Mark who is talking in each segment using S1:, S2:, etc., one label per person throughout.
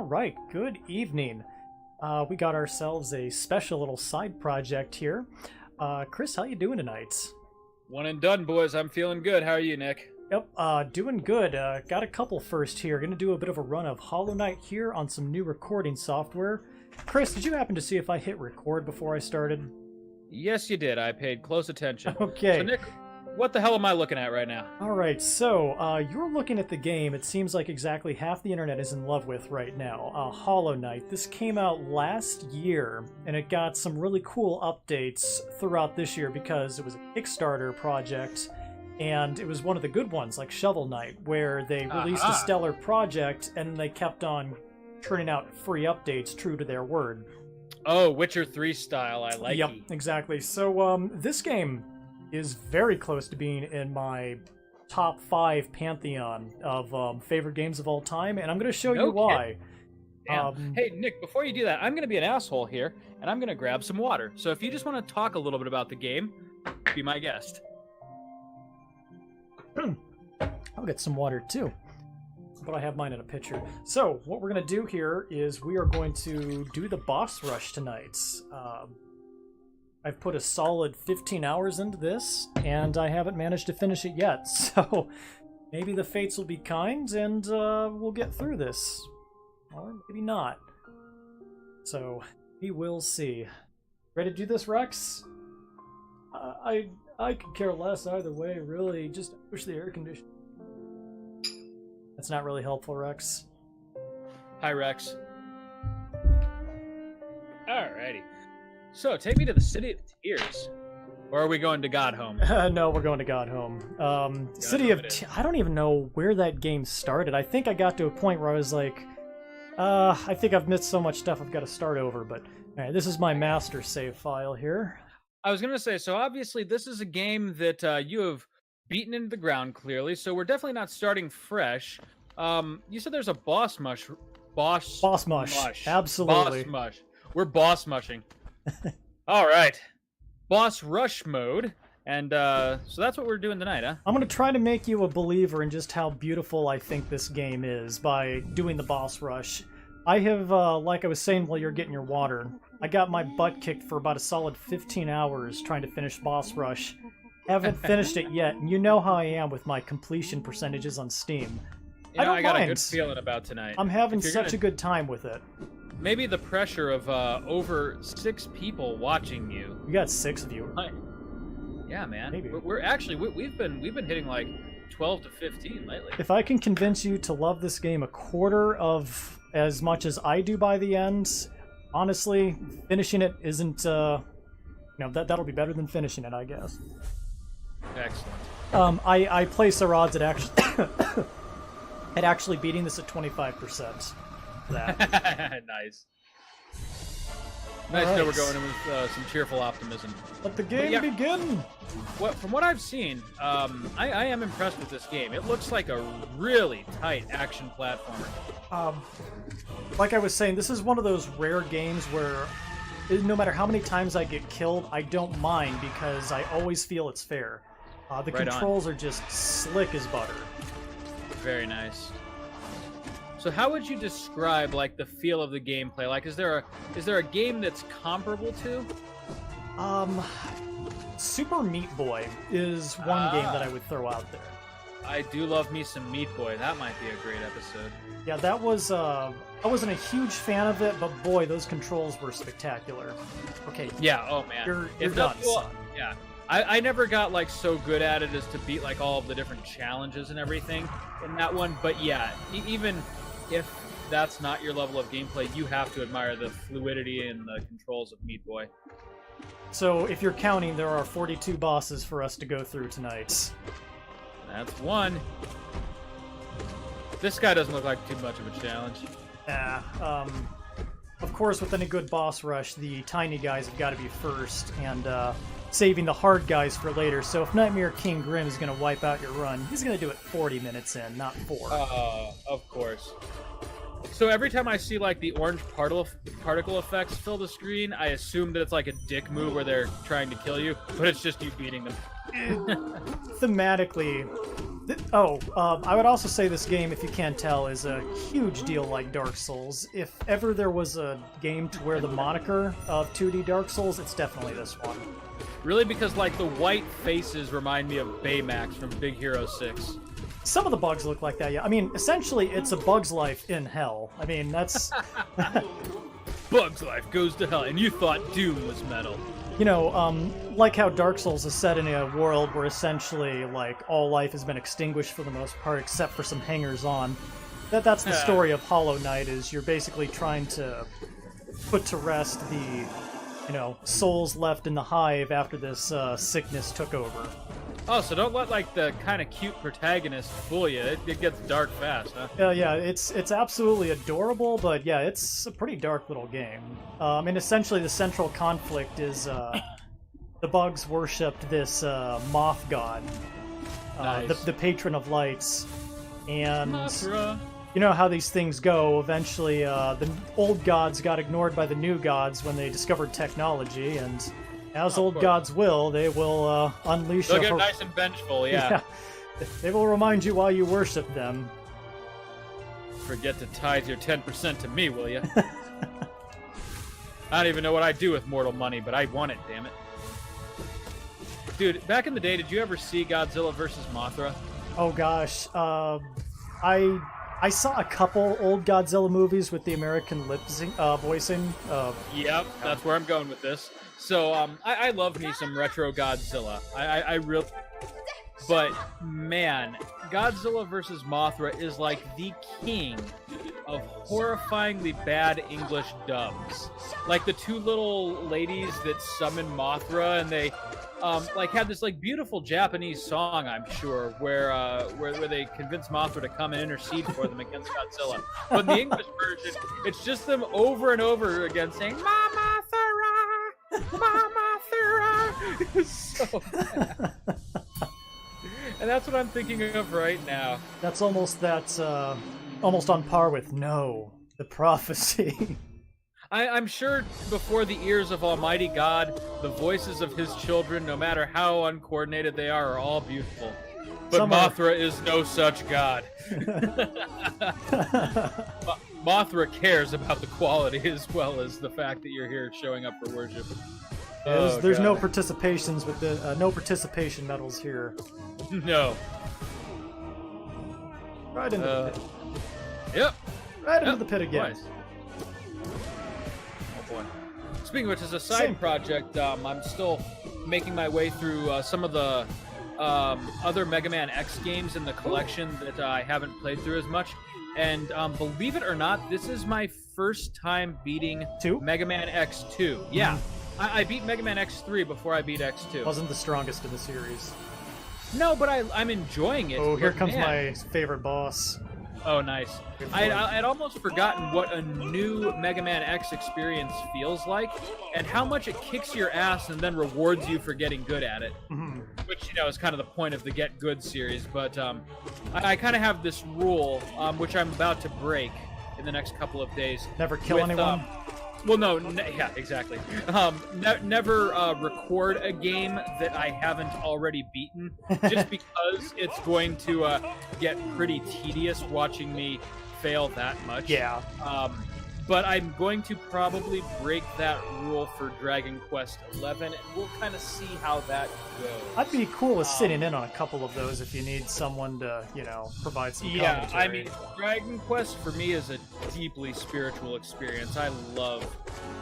S1: right, good evening. We got ourselves a special little side project here. Chris, how you doing tonight?
S2: One and done, boys. I'm feeling good. How are you, Nick?
S1: Yep, doing good. Got a couple first here. Gonna do a bit of a run of Hollow Knight here on some new recording software. Chris, did you happen to see if I hit record before I started?
S2: Yes, you did. I paid close attention.
S1: Okay.
S2: So, Nick, what the hell am I looking at right now?
S1: Alright, so, you're looking at the game it seems like exactly half the internet is in love with right now, Hollow Knight. This came out last year, and it got some really cool updates throughout this year because it was a Kickstarter project, and it was one of the good ones, like Shovel Knight, where they released a stellar project, and they kept on turning out free updates true to their word.
S2: Oh, Witcher 3 style. I like
S1: Yep,
S2: it.
S1: exactly. So, this game is very close to being in my top 5 pantheon of favorite games of all time, and I'm going to show you why.
S2: Hey, Nick, before you do that, I'm going to be an asshole here, and I'm going to grab some water. So if you just want to talk a little bit about the game, be my guest.
S1: I'll get some water too, but I have mine in a pitcher. So what we're going to do here is we are going to do the boss rush tonight. I've put a solid 15 hours into this, and I haven't managed to finish it yet, so maybe the fates will be kind, and we'll get through this. Or maybe not. So, we will see. Ready to do this, Rex? I could care less either way, really. Just push the air conditioner. That's not really helpful, Rex.
S2: Hi, Rex. Alrighty. So, take me to the City of Tears. Or are we going to Godhome?
S1: No, we're going to Godhome. City of Tears. I don't even know where that game started. I think I got to a point where I was like, I think I've missed so much stuff I've got to start over, but alright, this is my master save file here.
S2: I was going to say, so obviously this is a game that you have beaten into the ground, clearly, so we're definitely not starting fresh. You said there's a boss mush. Boss mush.
S1: Absolutely.
S2: Boss mush. We're boss mushing. All right. Boss rush mode. And so that's what we're doing tonight, huh?
S1: I'm going to try to make you a believer in just how beautiful I think this game is by doing the boss rush. I have, like I was saying while you're getting your water, I got my butt kicked for about a solid 15 hours trying to finish boss rush. Haven't finished it yet, and you know how I am with my completion percentages on Steam.
S2: You know, I got
S1: mind.
S2: a good feeling about tonight.
S1: I'm having such a good time with it.
S2: Maybe the pressure of over 6 people watching you.
S1: We got 6 of you.
S2: Yeah, man.
S1: Maybe.
S2: We're actually we've been hitting like 12 to 15 lately.
S1: If I can convince you to love this game a quarter of as much as I do by the end, honestly, finishing it isn't. That'll be better than finishing it, I guess.
S2: Excellent.
S1: I place our odds at actually beating this at 25%. That.
S2: Nice. Nice that we're going in with some cheerful optimism.
S1: Let the game begin!
S2: From what I've seen, I am impressed with this game. It looks like a really tight action platformer.
S1: Like I was saying, this is one of those rare games where no matter how many times I get killed, I don't mind because I always feel it's fair. The controls are just slick as butter.
S2: Very nice. So how would you describe like the feel of the gameplay? Like, is there a game that's comparable to?
S1: Super Meat Boy is one game that I would throw out there.
S2: I do love me some Meat Boy. That might be a great episode.
S1: Yeah, that was. I wasn't a huge fan of it, but boy, those controls were spectacular. Okay.
S2: Yeah. Oh man.
S1: You're done, son.
S2: Yeah. I never got like so good at it as to beat like all of the different challenges and everything in that one. But yeah, even if that's not your level of gameplay, you have to admire the fluidity and the controls of Meat Boy.
S1: So if you're counting, there are 42 bosses for us to go through tonight.
S2: That's one. This guy doesn't look like too much of a challenge.
S1: Of course, with any good boss rush, the tiny guys have got to be first, and saving the hard guys for later. So if Nightmare King Grim is going to wipe out your run, he's going to do it 40 minutes in, not 4.
S2: Of course. So every time I see like the orange particle effects fill the screen, I assume that it's like a dick move where they're trying to kill you, but it's just you beating them.
S1: Thematically, I would also say this game, if you can't tell, is a huge deal like Dark Souls. If ever there was a game to wear the moniker of 2D Dark Souls, it's definitely this one.
S2: Really, because like the white faces remind me of Baymax from Big Hero 6.
S1: Some of the bugs look like that, yeah. I mean, essentially, it's a Bug's Life in hell. I mean, that's...
S2: Bug's Life goes to hell, and you thought Doom was metal.
S1: You know, like how Dark Souls is set in a world where essentially, like, all life has been extinguished for the most part, except for some hangers-on. That's the story of Hollow Knight, is you're basically trying to put to rest the, you know, souls left in the hive after this sickness took over.
S2: Oh, so don't let, like, the kind of cute protagonist fool you. It gets dark fast, huh?
S1: Yeah, it's absolutely adorable, but yeah, it's a pretty dark little game. And essentially the central conflict is the bugs worshipped this moth god,
S2: Nice.
S1: the patron of lights, and
S2: Mothra.
S1: you know how these things go. Eventually, the old gods got ignored by the new gods when they discovered technology, and as old
S2: course.
S1: gods will, they will unleash
S2: They'll
S1: a...
S2: get nice and vengeful, yeah.
S1: They will remind you why you worship them.
S2: Forget to tithe your 10% to me, will you? I don't even know what I do with mortal money, but I want it, damn it. Dude, back in the day, did you ever see Godzilla vs. Mothra?
S1: Oh gosh, I saw a couple old Godzilla movies with the American voicing.
S2: Yep, that's where I'm going with this. So, I love me some retro Godzilla. I really... But, man, Godzilla vs. Mothra is like the king of horrifyingly bad English dubs. Like the two little ladies that summon Mothra, and they, like, had this, like, beautiful Japanese song, I'm sure, where they convince Mothra to come and intercede for them against Godzilla. But in the English version, it's just them over and over again saying, Mama Thura! Mama Thura! It's so bad. And that's what I'm thinking of right now.
S1: That's almost almost on par with No, the Prophecy.
S2: I'm sure before the ears of Almighty God, the voices of his children, no matter how uncoordinated they are all beautiful. But Mothra is no such god. Mothra cares about the quality as well as the fact that you're here showing up for worship.
S1: There's no participations with the no participation medals here.
S2: No.
S1: Right into the pit.
S2: Yep.
S1: Right into the pit again.
S2: Twice. Oh boy. Speaking of which, as a side project, I'm still making my way through some of the other Mega Man X games in the collection that I haven't played through as much. And believe it or not, this is my first time beating Mega Man X2. Yeah. I beat Mega Man X3 before I beat X2.
S1: Wasn't the strongest in the series.
S2: No, but I'm enjoying it.
S1: Oh, here comes my favorite boss.
S2: Oh, nice. I'd almost forgotten what a new Mega Man X experience feels like, and how much it kicks your ass and then rewards you for getting good at it.
S1: Mm-hmm.
S2: Which, you know, is kind of the point of the Get Good series. But I kind of have this rule, which I'm about to break in the next couple of days.
S1: Never kill anyone?
S2: Well, no, yeah, exactly. Never record a game that I haven't already beaten, just because it's going to get pretty tedious watching me fail that much.
S1: Yeah.
S2: But I'm going to probably break that rule for Dragon Quest XI, and we'll kind of see how that goes.
S1: I'd be cool with sitting in on a couple of those if you need someone to, you know, provide some commentary.
S2: I mean, Dragon Quest for me is a deeply spiritual experience. I love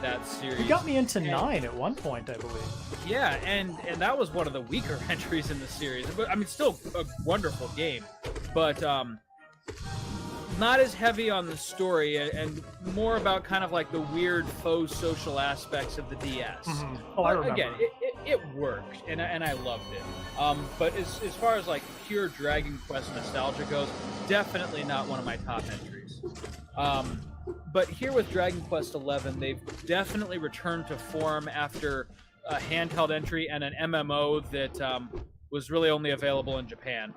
S2: that series.
S1: You got me into 9 at one point, I believe.
S2: Yeah, and that was one of the weaker entries in the series. But I mean, still a wonderful game, but not as heavy on the story and more about kind of like the weird faux social aspects of the DS.
S1: Mm-hmm. Oh, I remember.
S2: Again, it worked, and I loved it. But as far as like pure Dragon Quest nostalgia goes, definitely not one of my top entries. But here with Dragon Quest XI, they've definitely returned to form after a handheld entry and an MMO that was really only available in Japan.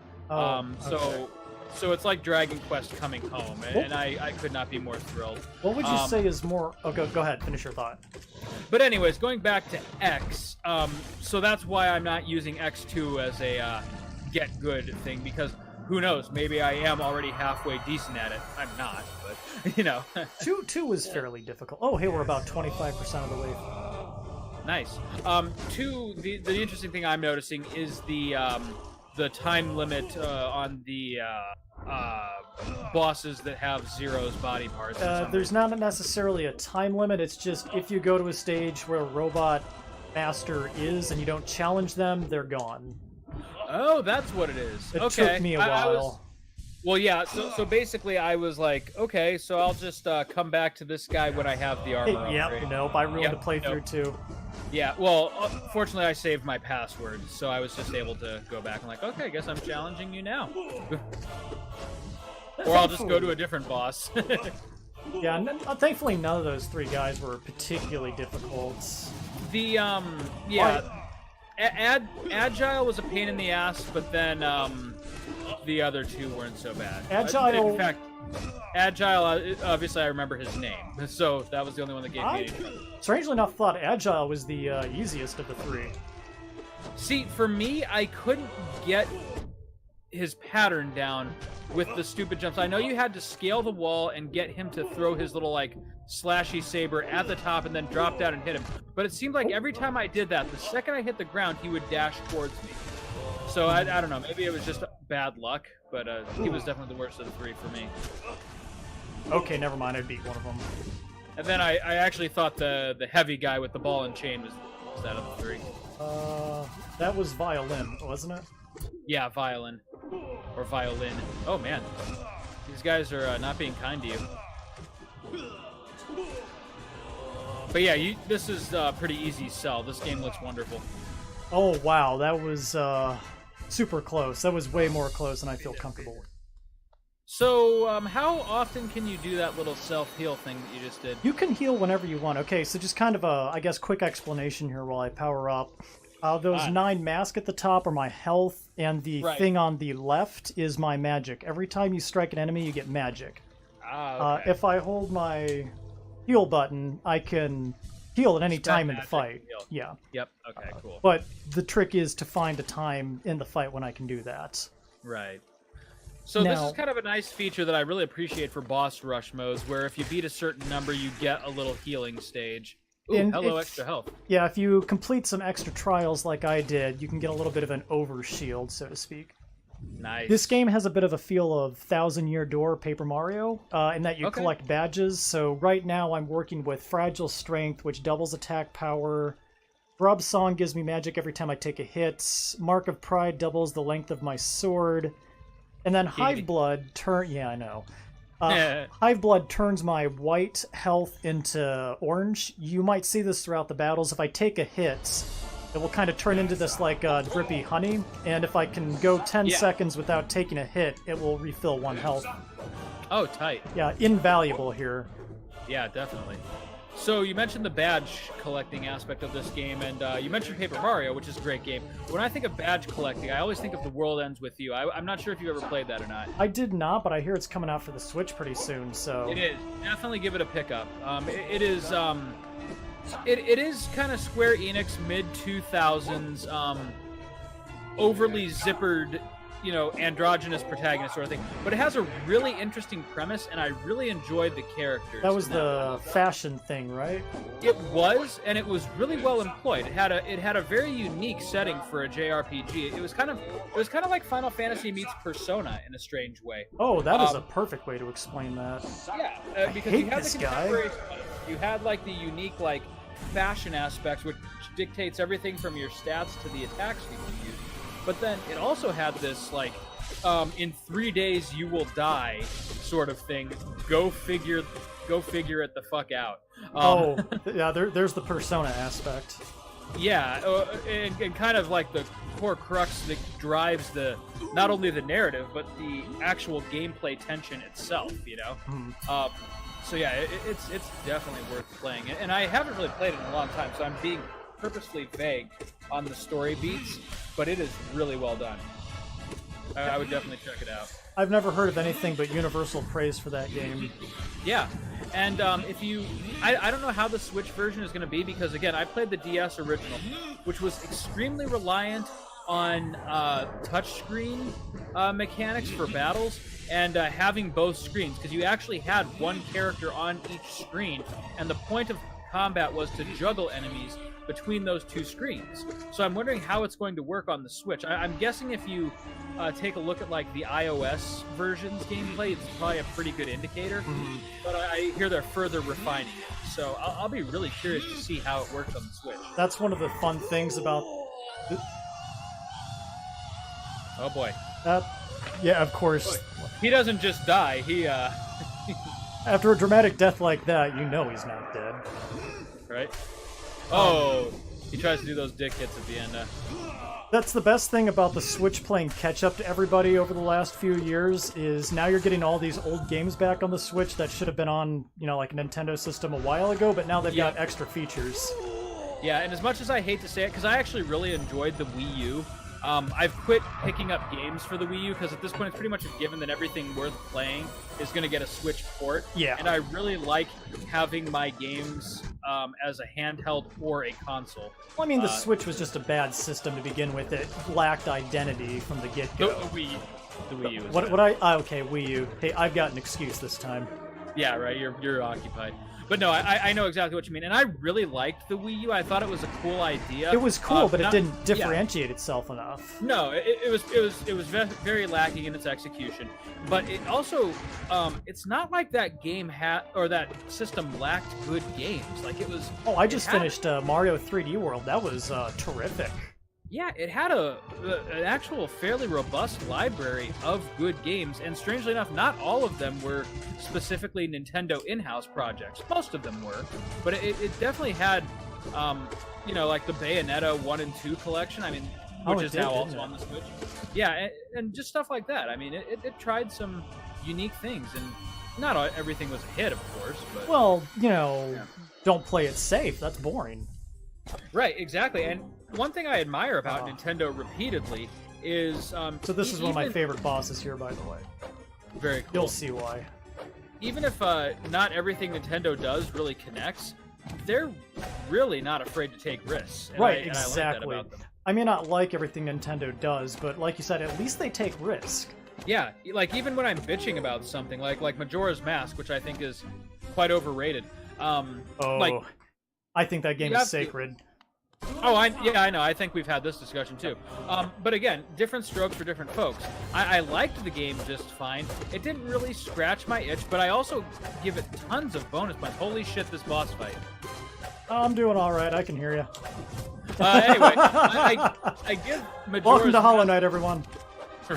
S2: So it's like Dragon Quest coming home, and I could not be more thrilled.
S1: What would you say is more... Oh, go ahead, finish your thought.
S2: But anyways, going back to X, so that's why I'm not using X2 as a get good thing, because who knows? Maybe I am already halfway decent at it. I'm not, but you know.
S1: Two was fairly difficult. Oh, hey, we're about 25% of the way.
S2: Nice. Two. The interesting thing I'm noticing is the time limit on the bosses that have Zero's body parts.
S1: There's not necessarily a time limit. It's just if you go to a stage where a robot master is and you don't challenge them, they're gone.
S2: Oh, that's what it is.
S1: It
S2: okay.
S1: took me a while.
S2: Well, yeah. So basically, I was like, okay, so I'll just come back to this guy when I have the armor.
S1: Yep. Nope. I ruined a playthrough too.
S2: Yeah, well, fortunately I saved my password, so I was just able to go back and like, okay, I guess I'm challenging you now. Or I'll just go to a different boss.
S1: Yeah, thankfully none of those three guys were particularly difficult.
S2: The, Agile was a pain in the ass, but then, the other two weren't so bad.
S1: Agile...
S2: In fact, Agile, obviously I remember his name, so that was the only one that gave me any trouble.
S1: Strangely enough, thought Agile was the easiest of the three.
S2: See, for me, I couldn't get his pattern down with the stupid jumps. I know you had to scale the wall and get him to throw his little, like, slashy saber at the top and then drop down and hit him. But it seemed like every time I did that, the second I hit the ground, he would dash towards me. So I don't know, maybe it was just bad luck, but he was definitely the worst of the three for me.
S1: Okay, never mind, I beat one of them.
S2: And then I actually thought the heavy guy with the ball and chain was that of the three.
S1: That was Violin, wasn't it?
S2: Yeah, Violin. Or Violin. Oh, man. These guys are not being kind to you. But yeah, this is a pretty easy sell. This game looks wonderful.
S1: Oh, wow, that was super close. That was way more close than I feel comfortable with.
S2: So, how often can you do that little self-heal thing that you just did?
S1: You can heal whenever you want. Okay, so just kind of a, I guess, quick explanation here while I power up. Those 9 masks at the top are my health, and the thing on the left is my magic. Every time you strike an enemy, you get magic.
S2: Okay.
S1: If I hold my heal button, I can heal at any time in the fight. Yeah.
S2: Yep. Okay, cool.
S1: But the trick is to find a time in the fight when I can do that.
S2: Right. So this is kind of a nice feature that I really appreciate for boss rush modes, where if you beat a certain number, you get a little healing stage. Ooh, hello, extra health.
S1: Yeah, if you complete some extra trials like I did, you can get a little bit of an overshield, so to speak.
S2: Nice.
S1: This game has a bit of a feel of Thousand Year Door Paper Mario, in that you collect badges. So right now I'm working with Fragile Strength, which doubles attack power. Grub Song gives me magic every time I take a hit. Mark of Pride doubles the length of my sword. And then Hive Blood Hive Blood turns my white health into orange. You might see this throughout the battles. If I take a hit, it will kind of turn into this like drippy honey. And if I can go 10 seconds without taking a hit, it will refill 1 health.
S2: Oh, tight.
S1: Yeah, invaluable here.
S2: Yeah, definitely. So you mentioned the badge collecting aspect of this game, and you mentioned Paper Mario, which is a great game. When I think of badge collecting, I always think of The World Ends With You. I'm not sure if you ever played that or not.
S1: I did not, but I hear it's coming out for the Switch pretty soon, so...
S2: It is. Definitely give it a pickup. It is kind of Square Enix mid-2000s, overly zippered, you know, androgynous protagonist sort of thing. But it has a really interesting premise, and I really enjoyed the characters.
S1: That was the fashion thing, right?
S2: It was, and it was really well employed. It had a very unique setting for a JRPG. It was kind of like Final Fantasy meets Persona in a strange way.
S1: Oh, that is a perfect way to explain that.
S2: Yeah, because you had the contemporary stuff. You had like the unique like fashion aspects, which dictates everything from your stats to the attacks you can use. But then it also had this, like, in 3 days you will die sort of thing. Go figure it the fuck out.
S1: Yeah, there's the Persona aspect.
S2: Yeah, and kind of like the core crux that drives not only the narrative, but the actual gameplay tension itself, you know?
S1: Mm-hmm.
S2: So yeah, it's definitely worth playing. And I haven't really played it in a long time, so I'm being purposefully vague on the story beats, but it is really well done. I would definitely check it out.
S1: I've never heard of anything but universal praise for that game.
S2: Yeah, and if you... I don't know how the Switch version is going to be, because again, I played the DS original, which was extremely reliant on touchscreen mechanics for battles and having both screens, because you actually had one character on each screen, and the point of combat was to juggle enemies between those two screens. So I'm wondering how it's going to work on the Switch. I'm guessing if you take a look at like the iOS version's gameplay, it's probably a pretty good indicator. But I hear they're further refining it. So I'll be really curious to see how it works on the Switch.
S1: That's one of the fun things about...
S2: Oh boy.
S1: Yeah, of course.
S2: He doesn't just die, he
S1: After a dramatic death like that, you know he's not dead.
S2: right? Oh, he tries to do those dick hits at the end.
S1: That's the best thing about the Switch playing catch-up to everybody over the last few years, is now you're getting all these old games back on the Switch that should have been on, like a Nintendo system a while ago, but now they've got extra features.
S2: Yeah, and as much as I hate to say it, because I actually really enjoyed the Wii U, I've quit picking up games for the Wii U, because at this point it's pretty much a given that everything worth playing is going to get a Switch port.
S1: Yeah.
S2: And I really like having my games as a handheld or a console.
S1: Well, I mean, the Switch was just a bad system to begin with. It lacked identity from the get-go.
S2: The Wii U.
S1: Okay, Wii U. Hey, I've got an excuse this time.
S2: Yeah, right. You're occupied. But no, I know exactly what you mean, and I really liked the Wii U. I thought it was a cool idea.
S1: It was cool, but it didn't differentiate itself enough.
S2: No, it was very lacking in its execution. But it also, it's not like that game that system lacked good games. Like it was.
S1: Oh, I just finished Mario 3D World. That was terrific.
S2: Yeah, it had an actual fairly robust library of good games, and strangely enough, not all of them were specifically Nintendo in-house projects. Most of them were, but it definitely had, like the Bayonetta 1 and 2 collection, which is now also on the Switch. Yeah, and just stuff like that. I mean, it tried some unique things, and not everything was a hit, of course. But
S1: well, don't play it safe. That's boring.
S2: Right, exactly. And one thing I admire about Nintendo repeatedly is...
S1: so this is one of my favorite bosses here, by the way.
S2: Very cool.
S1: You'll see why.
S2: Even if not everything Nintendo does really connects, they're really not afraid to take risks. And
S1: right,
S2: I like
S1: exactly.
S2: that about them.
S1: I may not like everything Nintendo does, but like you said, at least they take risk.
S2: Yeah, like even when I'm bitching about something, like Majora's Mask, which I think is quite overrated.
S1: I think that game is sacred.
S2: I know. I think we've had this discussion too. But again, different strokes for different folks. I liked the game just fine. It didn't really scratch my itch, but I also give it tons of bonus points. Holy shit, this boss fight.
S1: I'm doing all right. I can hear you.
S2: Anyway, I give Majora's
S1: Welcome to Hollow Knight, everyone.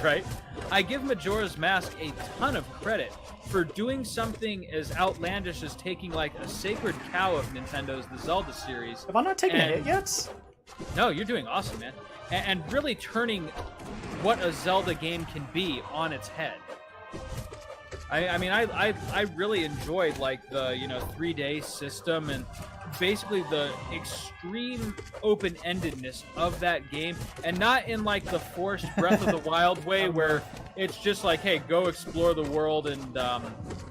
S2: Right? I give Majora's Mask a ton of credit for doing something as outlandish as taking like a sacred cow of Nintendo's, the Zelda series.
S1: Have I not taken a hit yet?
S2: No, you're doing awesome, man. And really turning what a Zelda game can be on its head. I really enjoyed like the 3-day system and basically the extreme open-endedness of that game, and not in like the forced Breath of the Wild way where it's just like, hey, go explore the world and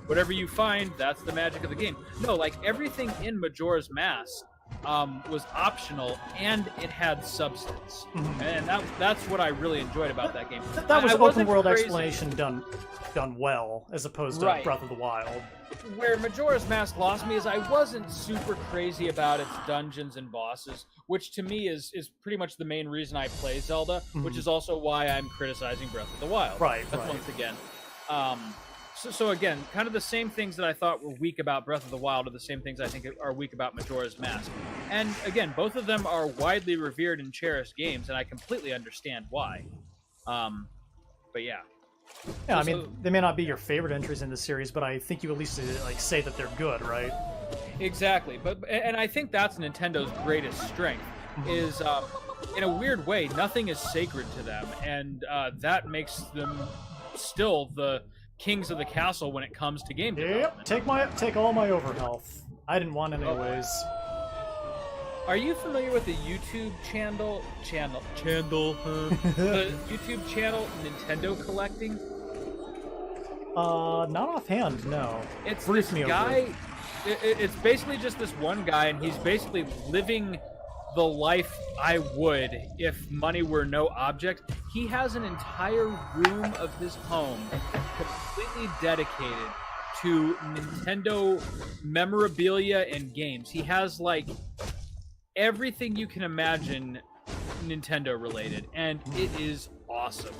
S2: whatever you find, that's the magic of the game. No, like everything in Majora's Mask was optional and it had substance, and that's what I really enjoyed about that game.
S1: That was open world exploration done well, as opposed to Breath of the Wild.
S2: Where Majora's Mask lost me is I wasn't super crazy about its dungeons and bosses, which to me is pretty much the main reason I play Zelda, which is also why I'm criticizing Breath of the Wild.
S1: Right.
S2: Once again. So again, kind of the same things that I thought were weak about Breath of the Wild are the same things I think are weak about Majora's Mask. And again, both of them are widely revered and cherished games, and I completely understand why. But yeah.
S1: Yeah, they may not be your favorite entries in the series, but I think you at least say that they're good, right?
S2: Exactly. And I think that's Nintendo's greatest strength is, in a weird way, nothing is sacred to them, and that makes them still the kings of the castle when it comes to game development.
S1: Yep, take all my overhealth. I didn't want anyways.
S2: Are you familiar with the YouTube channel? The YouTube channel Nintendo Collecting?
S1: Not offhand, no.
S2: It's
S1: Brief
S2: this
S1: me
S2: guy. It's basically just this one guy, and he's basically living the life I would if money were no object. He has an entire room of his home completely dedicated to Nintendo memorabilia and games. He has like everything you can imagine Nintendo related, and it is awesome.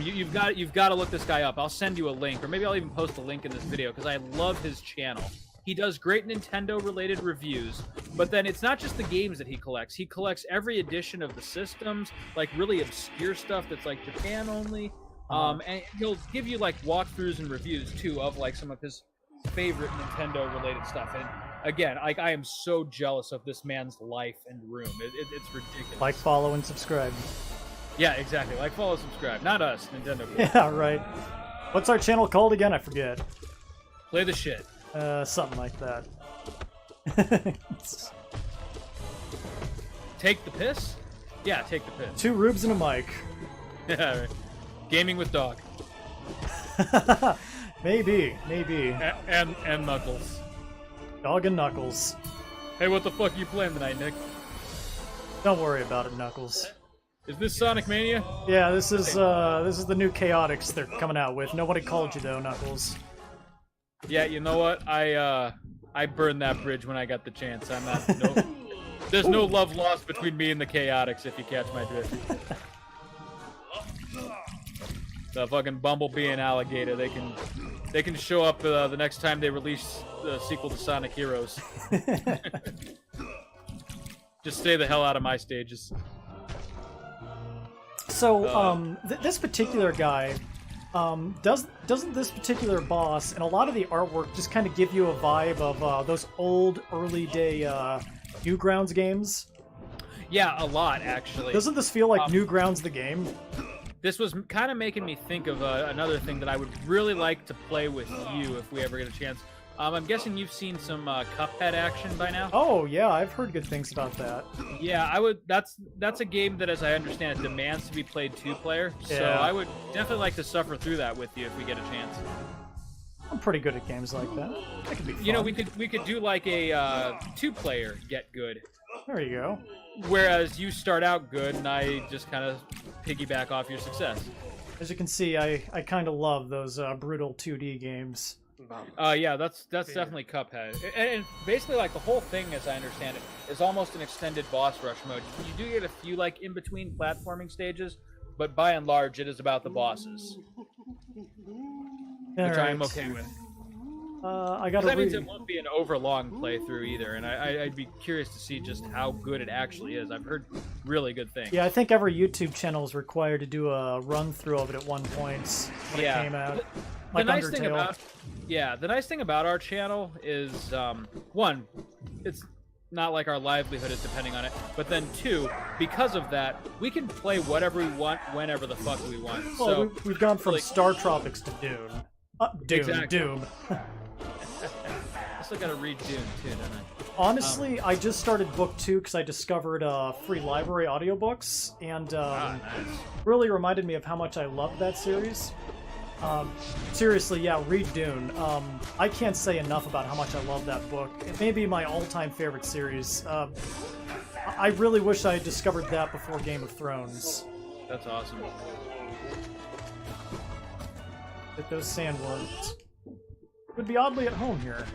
S2: You've got to look this guy up. I'll send you a link, or maybe I'll even post a link in this video because I love his channel. He does great Nintendo-related reviews, but then it's not just the games that he collects. He collects every edition of the systems, like really obscure stuff that's like Japan only. And he'll give you like walkthroughs and reviews too of like some of his favorite Nintendo-related stuff. And again, like I am so jealous of this man's life and room. It's ridiculous.
S1: Like, follow, and subscribe.
S2: Yeah, exactly. Like, follow, subscribe. Not us, Nintendo.
S1: Yeah, right. What's our channel called again? I forget.
S2: Play the shit.
S1: Something like that.
S2: Take the piss? Yeah, take the piss.
S1: 2 rubes and a mic.
S2: Yeah, right. Gaming with dog.
S1: Maybe.
S2: And Knuckles.
S1: Dog and Knuckles.
S2: Hey, what the fuck are you playing tonight, Nick?
S1: Don't worry about it, Knuckles.
S2: Is this Sonic Mania?
S1: Yeah, this is the new Chaotix they're coming out with. Nobody called you though, Knuckles.
S2: Yeah, you know what? I burned that bridge when I got the chance. I'm not. No, there's no love lost between me and the Chaotix, if you catch my drift. The fucking Bumblebee and Alligator, they can show up the next time they release the sequel to Sonic Heroes. Just stay the hell out of my stages.
S1: So, this particular guy, doesn't this particular boss and a lot of the artwork just kind of give you a vibe of those old early day Newgrounds games?
S2: Yeah, a lot actually.
S1: Doesn't this feel like Newgrounds the game?
S2: This was kind of making me think of another thing that I would really like to play with you if we ever get a chance. I'm guessing you've seen some Cuphead action by now.
S1: Oh yeah, I've heard good things about that.
S2: Yeah, I would. That's a game that, as I understand it, demands to be played 2-player.
S1: Yeah.
S2: So I would definitely like to suffer through that with you if we get a chance.
S1: I'm pretty good at games like that. That could be fun.
S2: You know, we could do like a 2-player get good.
S1: There you go.
S2: Whereas you start out good, and I just kind of piggyback off your success.
S1: As you can see, I kind of love those brutal 2D games.
S2: Yeah, that's definitely Cuphead. And basically, like, the whole thing, as I understand it, is almost an extended boss rush mode. You do get a few, like, in-between platforming stages, but by and large, it is about the bosses. Which I am okay with.
S1: I gotta
S2: that
S1: read.
S2: means it won't be an overlong playthrough either, and I'd be curious to see just how good it actually is. I've heard really good things.
S1: Yeah, I think every YouTube channel is required to do a run-through of it at one point when it came out. Like
S2: the nice
S1: Undertale.
S2: thing about the nice thing about our channel is one, it's not like our livelihood is depending on it, but then two, because of that, we can play whatever we want whenever the fuck we want.
S1: Well,
S2: So
S1: we've gone from
S2: like,
S1: Star Tropics to Dune. Dune,
S2: Exactly.
S1: Doom.
S2: I still gotta read Dune too, don't I?
S1: Honestly, I just started book 2 because I discovered free library audiobooks, and
S2: Nice.
S1: really reminded me of how much I loved that series. Seriously, yeah, read Dune. I can't say enough about how much I love that book. It may be my all-time favorite series. I really wish I had discovered that before Game of Thrones.
S2: That's awesome.
S1: That those sandworms would be oddly at home here.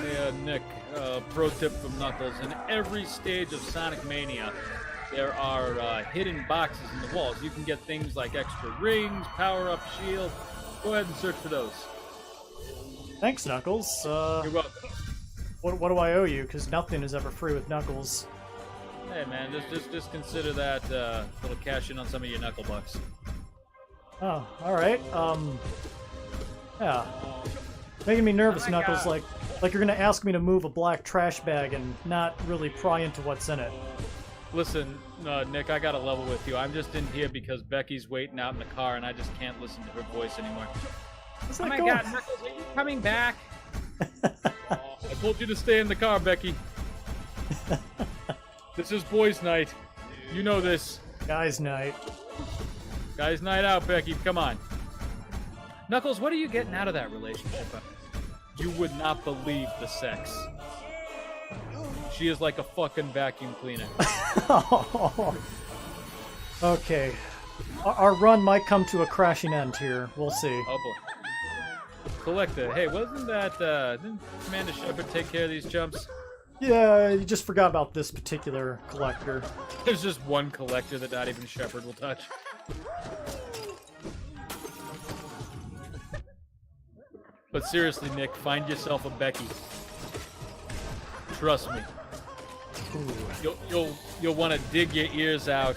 S2: Hey, Nick, pro tip from Knuckles. In every stage of Sonic Mania, there are hidden boxes in the walls. You can get things like extra rings, power-up shield. Go ahead and search for those.
S1: Thanks, Knuckles.
S2: You're welcome.
S1: What do I owe you? Because nothing is ever free with Knuckles.
S2: Hey, man, just consider that little cash in on some of your Knuckle bucks.
S1: Oh, alright. Yeah. Making me nervous, Knuckles, like you're gonna ask me to move a black trash bag and not really pry into what's in it.
S2: Listen, Nick, I gotta level with you. I'm just in here because Becky's waiting out in the car, and I just can't listen to her voice annianymore.
S1: It's
S2: Oh
S1: like,
S2: my
S1: go-
S2: God, Knuckles, are you coming back? I told you to stay in the car, Becky. This is boys' night. You know this.
S1: Guys' night.
S2: Guys' night out, Becky. Come on. Knuckles, what are you getting out of that relationship? You would not believe the sex. She is like a fucking vacuum cleaner.
S1: Okay. Our run might come to a crashing end here. We'll see.
S2: Oh boy. Collector. Hey, wasn't that, didn't Commander Shepard take care of these jumps?
S1: Yeah, you just forgot about this particular collector.
S2: There's just one collector that not even Shepard will touch. But seriously, Nick, find yourself a Becky. Trust me.
S1: Ooh.
S2: You'll want to dig your ears out.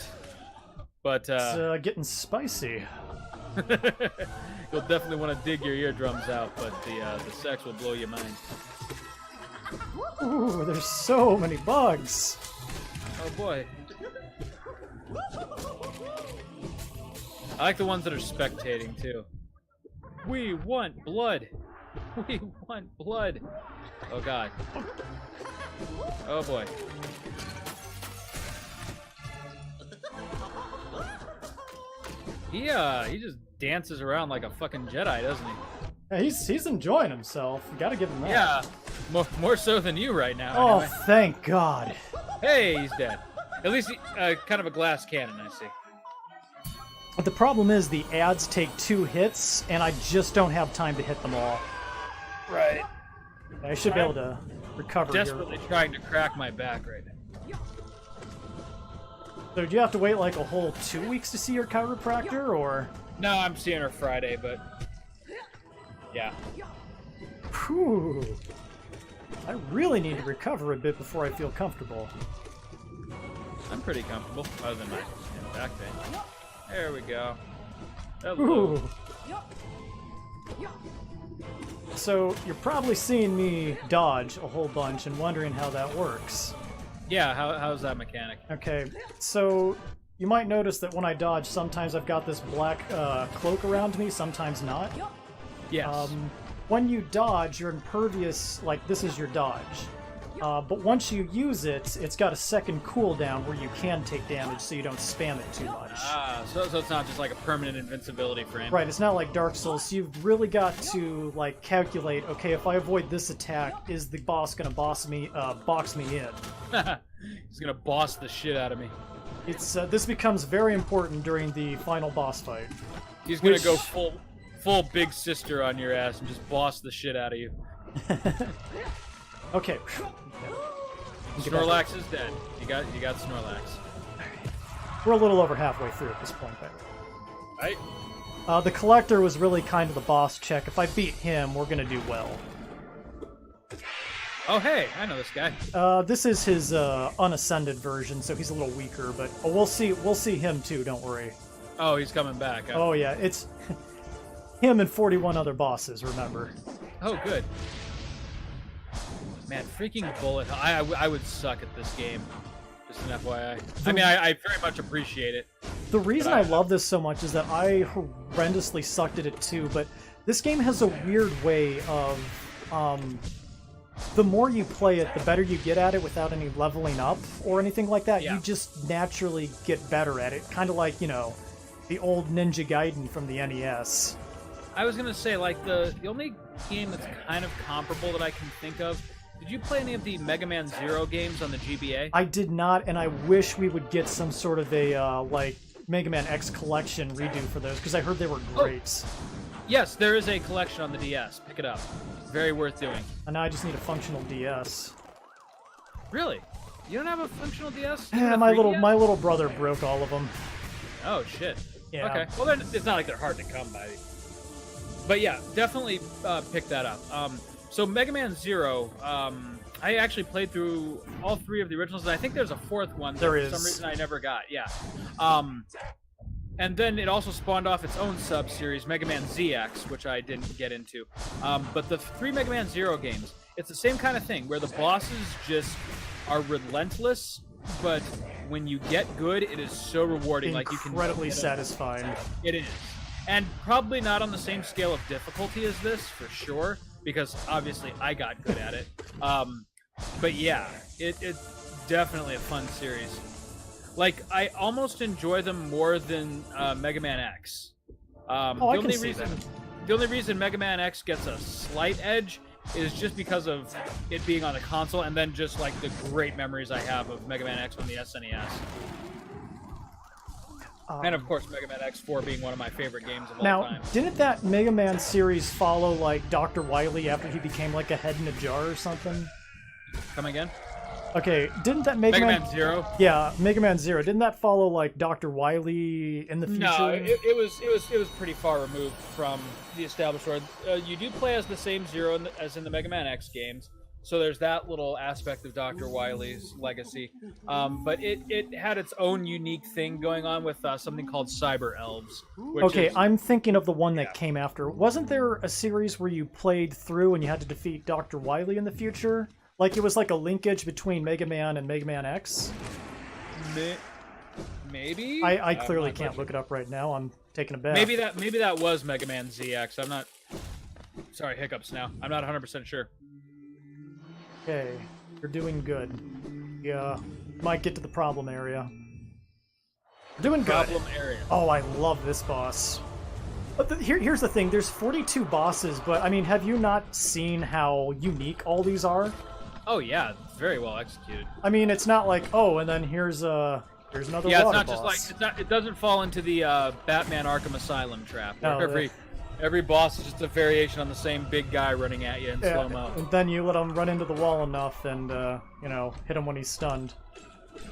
S2: But
S1: It's getting spicy.
S2: you'll definitely want to dig your eardrums out. But the sex will blow your mind.
S1: Ooh, there's so many bugs.
S2: Oh boy. I like the ones that are spectating too. We want blood. We want blood. Oh god. Oh boy. He just dances around like a fucking Jedi, doesn't he?
S1: Yeah, he's enjoying himself. You gotta give him that.
S2: Yeah. More so than you right now.
S1: Oh,
S2: Anyway.
S1: thank God.
S2: Hey, he's dead. At least he, kind of a glass cannon, I see.
S1: But the problem is the ads take 2 hits, and I just don't have time to hit them all.
S2: Right.
S1: I should be able to recover
S2: Desperately
S1: here.
S2: trying to crack my back right now.
S1: So do you have to wait like a whole 2 weeks to see your chiropractor, or?
S2: No, I'm seeing her Friday, but yeah.
S1: Whew. I really need to recover a bit before I feel comfortable.
S2: I'm pretty comfortable, other than my back pain. There we go. Hello.
S1: Ooh. So you're probably seeing me dodge a whole bunch and wondering how that works.
S2: Yeah, how's that mechanic?
S1: Okay, so you might notice that when I dodge, sometimes I've got this black cloak around me, sometimes not.
S2: Yes.
S1: When you dodge, you're impervious, like this is your dodge. But once you use it, it's got a second cooldown where you can take damage so you don't spam it too much.
S2: So it's not just like a permanent invincibility frame.
S1: Right, it's not like Dark Souls, so you've really got to like calculate, okay, if I avoid this attack, is the boss gonna box me in?
S2: He's gonna boss the shit out of me.
S1: It's this becomes very important during the final boss fight.
S2: He's gonna go full big sister on your ass and just boss the shit out of you.
S1: Okay.
S2: Snorlax is dead. You got Snorlax.
S1: We're a little over halfway through at this point, though.
S2: Right?
S1: The Collector was really kind of the boss check. If I beat him, we're gonna do well.
S2: Oh hey, I know this guy.
S1: This is his unascended version, so he's a little weaker, but we'll see him too. Don't worry.
S2: Oh, he's coming back. Huh?
S1: Oh yeah, it's him and 41 other bosses. Remember?
S2: Oh good. Man, freaking bullet. I would suck at this game. Just an FYI. I mean, I very much appreciate it.
S1: The reason I love this so much is that I horrendously sucked at it too, but this game has a weird way of, the more you play it, the better you get at it without any leveling up or anything like that.
S2: Yeah.
S1: You just naturally get better at it. Kind of like, you know, the old Ninja Gaiden from the NES.
S2: I was gonna say, like, the only game that's kind of comparable that I can think of. Did you play any of the Mega Man Zero games on the GBA?
S1: I did not, and I wish we would get some sort of a, like, Mega Man X collection redo for those, because I heard they were great.
S2: Yes, there is a collection on the DS. Pick it up. Very worth doing.
S1: And now I just need a functional DS.
S2: Really? You don't have a functional DS?
S1: Yeah, my little brother broke all of them.
S2: Oh shit.
S1: Yeah.
S2: Okay. Well, then it's not like they're hard to come by. But yeah, definitely pick that up. So Mega Man Zero, I actually played through all 3 of the originals, and I think there's a 4th one that
S1: There
S2: for some
S1: is.
S2: reason I never got. Yeah. And then it also spawned off its own sub-series, Mega Man ZX, which I didn't get into. But the 3 Mega Man Zero games, it's the same kind of thing, where the bosses just are relentless, but when you get good, it is so rewarding.
S1: Incredibly satisfying.
S2: It is. And probably not on the same scale of difficulty as this, for sure, because obviously I got good at it. But yeah, it's definitely a fun series. Like, I almost enjoy them more than Mega Man X.
S1: I can see that.
S2: The only reason Mega Man X gets a slight edge is just because of it being on the console, and then just like the great memories I have of Mega Man X on the SNES. And of course, Mega Man X4 being one of my favorite games of all
S1: Now,
S2: time.
S1: didn't that Mega Man series follow like Dr. Wily after he became like a head in a jar or something?
S2: Come again?
S1: Okay, didn't that Mega
S2: Man Zero?
S1: Yeah, Mega Man Zero. Didn't that follow like Dr. Wily in the future?
S2: No, it was pretty far removed from the established world. You do play as the same Zero as in the Mega Man X games, so there's that little aspect of Dr. Wily's legacy. But it had its own unique thing going on with something called Cyber Elves.
S1: Okay, I'm thinking of the one that came after. Wasn't there a series where you played through and you had to defeat Dr. Wily in the future? Like it was like a linkage between Mega Man and Mega Man X?
S2: Maybe?
S1: I clearly can't look it up right now. I'm taking a bath.
S2: Maybe that was Mega Man ZX. I'm not... Sorry, hiccups now. I'm not 100% sure.
S1: Okay, you're doing good. Yeah, might get to the problem area. We're doing good.
S2: Problem area.
S1: Oh, I love this boss. But here's the thing, there's 42 bosses, but I mean, have you not seen how unique all these are?
S2: Oh yeah, very well executed.
S1: I mean, it's not like, oh, and then here's another
S2: Yeah,
S1: water
S2: it's not
S1: boss.
S2: just like it doesn't fall into the Batman Arkham Asylum trap where
S1: No,
S2: every boss is just a variation on the same big guy running at you in slow mo.
S1: And then you let him run into the wall enough and you know, hit him when he's stunned.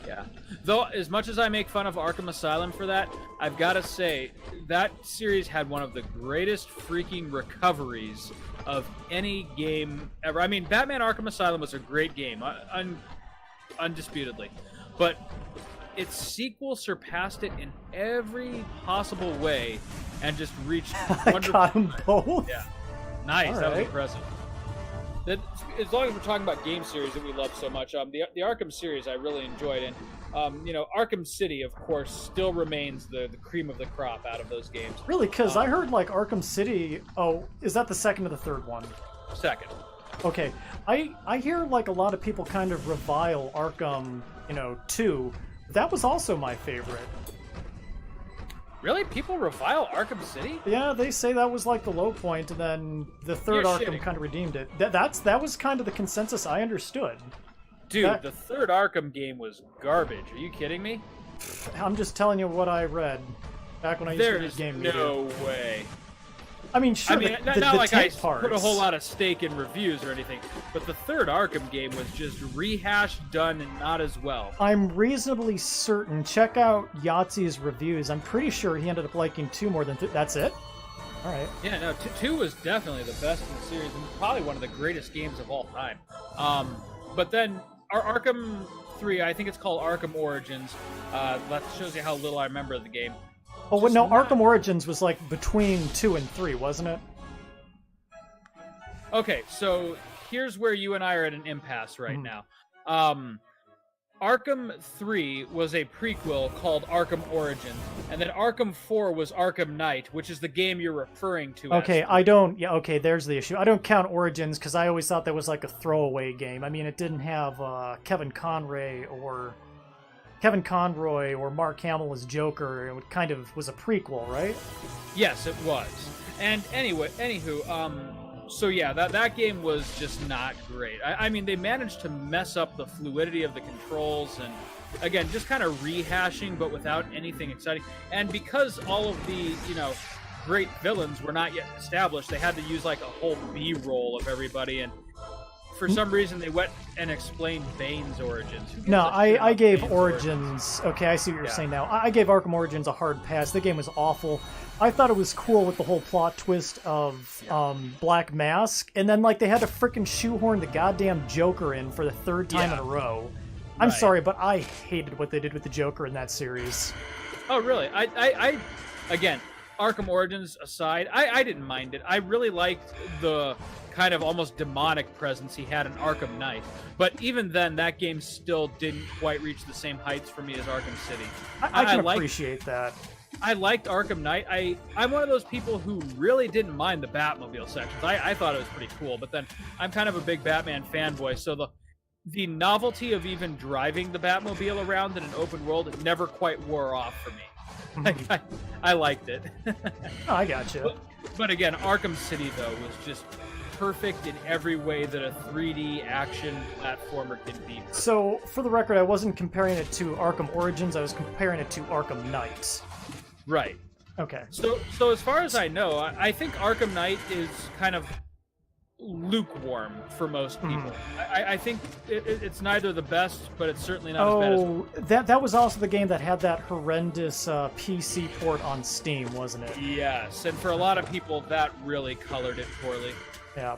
S2: Yeah. Though, as much as I make fun of Arkham Asylum for that, I've got to say, that series had one of the greatest freaking recoveries of any game ever. I mean, Batman Arkham Asylum was a great game, undisputedly. But its sequel surpassed it in every possible way and just reached
S1: I got them both?
S2: Yeah. Nice.
S1: All
S2: That was
S1: right.
S2: impressive. That, as long as we're talking about game series that we love so much, the Arkham series I really enjoyed, and you know, Arkham City, of course, still remains the cream of the crop out of those games.
S1: Really? Because I heard like Arkham City. Oh, is that the second or the third one?
S2: Second.
S1: Okay, I hear like a lot of people kind of revile Arkham, 2. That was also my favorite.
S2: Really? People revile Arkham City?
S1: Yeah, they say that was like the low point, and then the third
S2: You're
S1: Arkham
S2: shitting.
S1: kind of redeemed it. That was kind of the consensus I understood.
S2: Dude, the third Arkham game was garbage. Are you kidding me?
S1: I'm just telling you what I read back when I used to read
S2: There's
S1: game
S2: no
S1: media.
S2: way.
S1: I mean, sure,
S2: I mean,
S1: the
S2: not like I
S1: tank parts.
S2: put a whole lot of stake in reviews or anything, but the third Arkham game was just rehashed, done, and not as well.
S1: I'm reasonably certain. Check out Yahtzee's reviews. I'm pretty sure he ended up liking 2 more than 3. That's it? All right.
S2: Yeah, no, 2 was definitely the best in the series and probably one of the greatest games of all time. But then our Arkham 3, I think it's called Arkham Origins. That shows you how little I remember of the game.
S1: Oh, wait, no, Arkham Origins was like between 2 and 3, wasn't it?
S2: Okay, so here's where you and I are at an impasse right now. Arkham 3 was a prequel called Arkham Origins, and then Arkham 4 was Arkham Knight, which is the game you're referring to.
S1: Okay,
S2: as.
S1: I don't... Yeah, okay, there's the issue. I don't count Origins because I always thought that was like a throwaway game. I mean, it didn't have Kevin Conroy or Mark Hamill as Joker. It kind of was a prequel, right?
S2: Yes, it was. And anywho, so yeah, that game was just not great. I mean, they managed to mess up the fluidity of the controls and, again, just kind of rehashing, but without anything exciting. And because all of the, great villains were not yet established, they had to use like a whole B-roll of everybody, and for some reason they went and explained Bane's origins. Who gives
S1: No,
S2: a shit
S1: I
S2: about
S1: gave
S2: Bane's
S1: Origins... Okay, I see what you're
S2: Yeah.
S1: saying now. I gave Arkham Origins a hard pass. The game was awful. I thought it was cool with the whole plot twist of Black Mask, and then like they had to frickin' shoehorn the goddamn Joker in for the third time in a row. I'm
S2: Right.
S1: sorry, but I hated what they did with the Joker in that series.
S2: Oh, really? I again, Arkham Origins aside, I didn't mind it. I really liked the kind of almost demonic presence he had in Arkham Knight. But even then, that game still didn't quite reach the same heights for me as Arkham City.
S1: I can
S2: liked-
S1: appreciate that.
S2: I liked Arkham Knight. I'm one of those people who really didn't mind the Batmobile sections. I thought it was pretty cool, but then I'm kind of a big Batman fanboy, so the novelty of even driving the Batmobile around in an open world never quite wore off for me. I liked it.
S1: Oh, I gotcha.
S2: But again, Arkham City, though, was just perfect in every way that a 3D action platformer can be.
S1: So, for the record, I wasn't comparing it to Arkham Origins, I was comparing it to Arkham Knight.
S2: Right.
S1: Okay.
S2: So as far as I know, I think Arkham Knight is kind of lukewarm for most people. I think it's neither the best, but it's certainly not as bad as...
S1: Oh, that was also the game that had that horrendous PC port on Steam, wasn't it?
S2: Yes, and for a lot of people, that really colored it poorly.
S1: Yeah.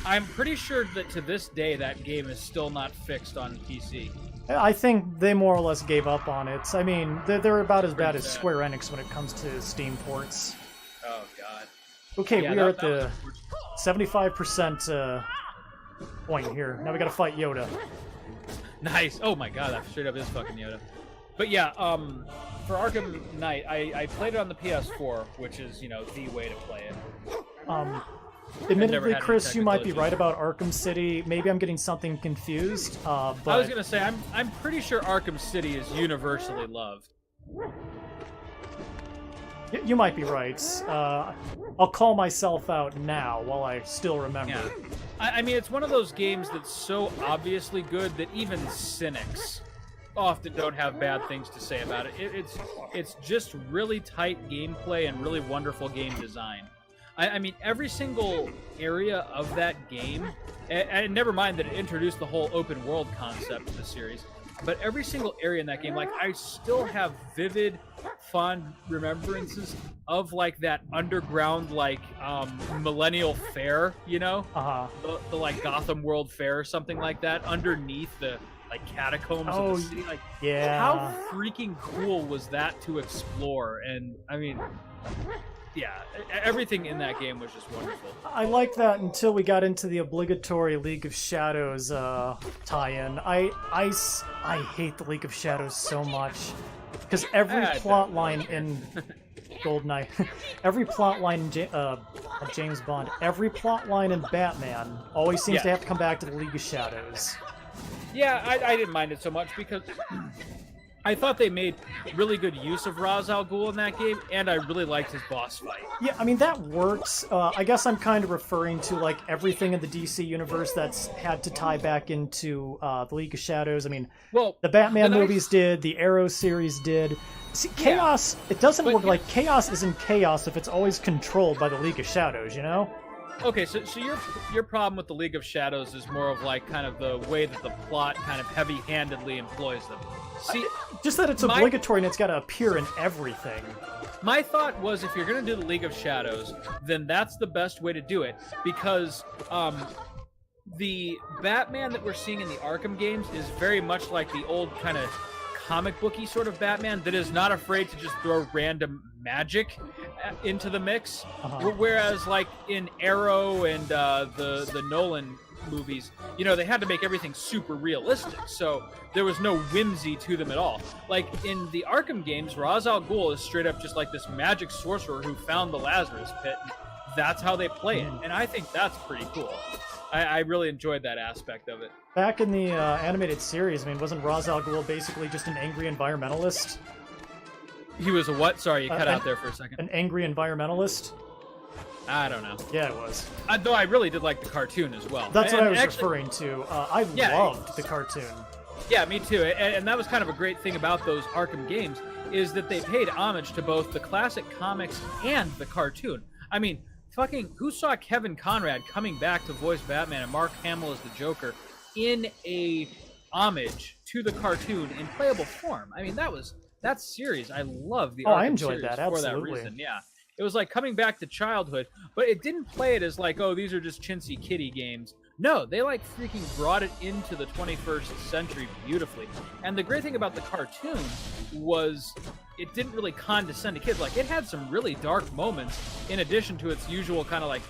S2: I'm pretty sure that to this day, that game is still not fixed on PC.
S1: I think they more or less gave up on it. I mean, they're about as bad as
S2: sad.
S1: Square Enix when it comes to Steam ports.
S2: Oh, God.
S1: Okay,
S2: Yeah,
S1: we are
S2: that
S1: at the
S2: was-
S1: 75% point here. Now we gotta fight Yoda.
S2: Nice. Oh my god, that straight up is fucking Yoda. But yeah, for Arkham Knight, I played it on the PS4, which is, you know, the way to play it.
S1: Admittedly,
S2: had any
S1: Chris, you might be
S2: technical
S1: right
S2: issues.
S1: about Arkham City. Maybe I'm getting something confused, but...
S2: I was gonna say, I'm pretty sure Arkham City is universally loved.
S1: You might be right. I'll call myself out now while I still remember.
S2: Yeah. I mean, it's one of those games that's so obviously good that even cynics often don't have bad things to say about it. It's just really tight gameplay and really wonderful game design. I mean, every single area of that game, and never mind that it introduced the whole open world concept to the series, but every single area in that game, like, I still have vivid, fond remembrances of, like, that underground, like, millennial fair, you know?
S1: Uh-huh.
S2: The like, Gotham World Fair or something like that, underneath the, like, catacombs of the city. Like,
S1: Yeah.
S2: how freaking cool was that to explore? And, I mean... yeah, everything in that game was just wonderful.
S1: I liked that until we got into the obligatory League of Shadows tie-in. I hate the League of Shadows so much because every
S2: Ah,
S1: plot line in GoldenEye, every plot line in of James Bond, every plot line in Batman always seems to have to come back to the League of Shadows.
S2: Yeah, I didn't mind it so much because I thought they made really good use of Ra's al Ghul in that game, and I really liked his boss fight.
S1: Yeah, I mean, that works. I guess I'm kind of referring to, like, everything in the DC universe that's had to tie back into the League of Shadows. I mean,
S2: Well,
S1: the Batman
S2: the nice-
S1: movies did, the Arrow series did. See, Chaos, it doesn't
S2: but
S1: work
S2: yeah-
S1: like Chaos isn't Chaos if it's always controlled by the League of Shadows, you know?
S2: Okay, so your problem with the League of Shadows is more of like kind of the way that the plot kind of heavy-handedly employs them. See,
S1: Just that it's
S2: My-
S1: obligatory and it's got to appear in everything.
S2: my thought was if you're going to do the League of Shadows, then that's the best way to do it because the Batman that we're seeing in the Arkham games is very much like the old kind of comic booky sort of Batman that is not afraid to just throw random magic into the mix.
S1: Uh-huh.
S2: Whereas like in Arrow and the Nolan movies, you know, they had to make everything super realistic, so there was no whimsy to them at all. Like in the Arkham games, Ra's al Ghul is straight up just like this magic sorcerer who found the Lazarus Pit. That's how they play it, and I think that's pretty cool. I really enjoyed that aspect of it.
S1: Back in the animated series, I mean, wasn't Ra's al Ghul basically just an angry environmentalist?
S2: He was a what? Sorry, you cut
S1: an-
S2: out there for a second.
S1: An angry environmentalist?
S2: I don't know.
S1: Yeah, it was.
S2: Though I really did like the cartoon as well.
S1: That's what
S2: And
S1: I was
S2: actually-
S1: referring to. I
S2: Yeah,
S1: loved the cartoon.
S2: Yeah, me too. And that was kind of a great thing about those Arkham games is that they paid homage to both the classic comics and the cartoon. I mean, fucking who saw Kevin Conrad coming back to voice Batman and Mark Hamill as the Joker in a homage to the cartoon in playable form? I mean, that series. I love the
S1: Oh, I
S2: Arkham
S1: enjoyed
S2: series
S1: that,
S2: for that
S1: absolutely.
S2: reason. Yeah. It was like coming back to childhood, but it didn't play it as like, oh, these are just chintzy kiddie games. No, they like freaking brought it into the 21st century beautifully. And the great thing about the cartoon was it didn't really condescend to kids. Like, it had some really dark moments in addition to its usual kind of like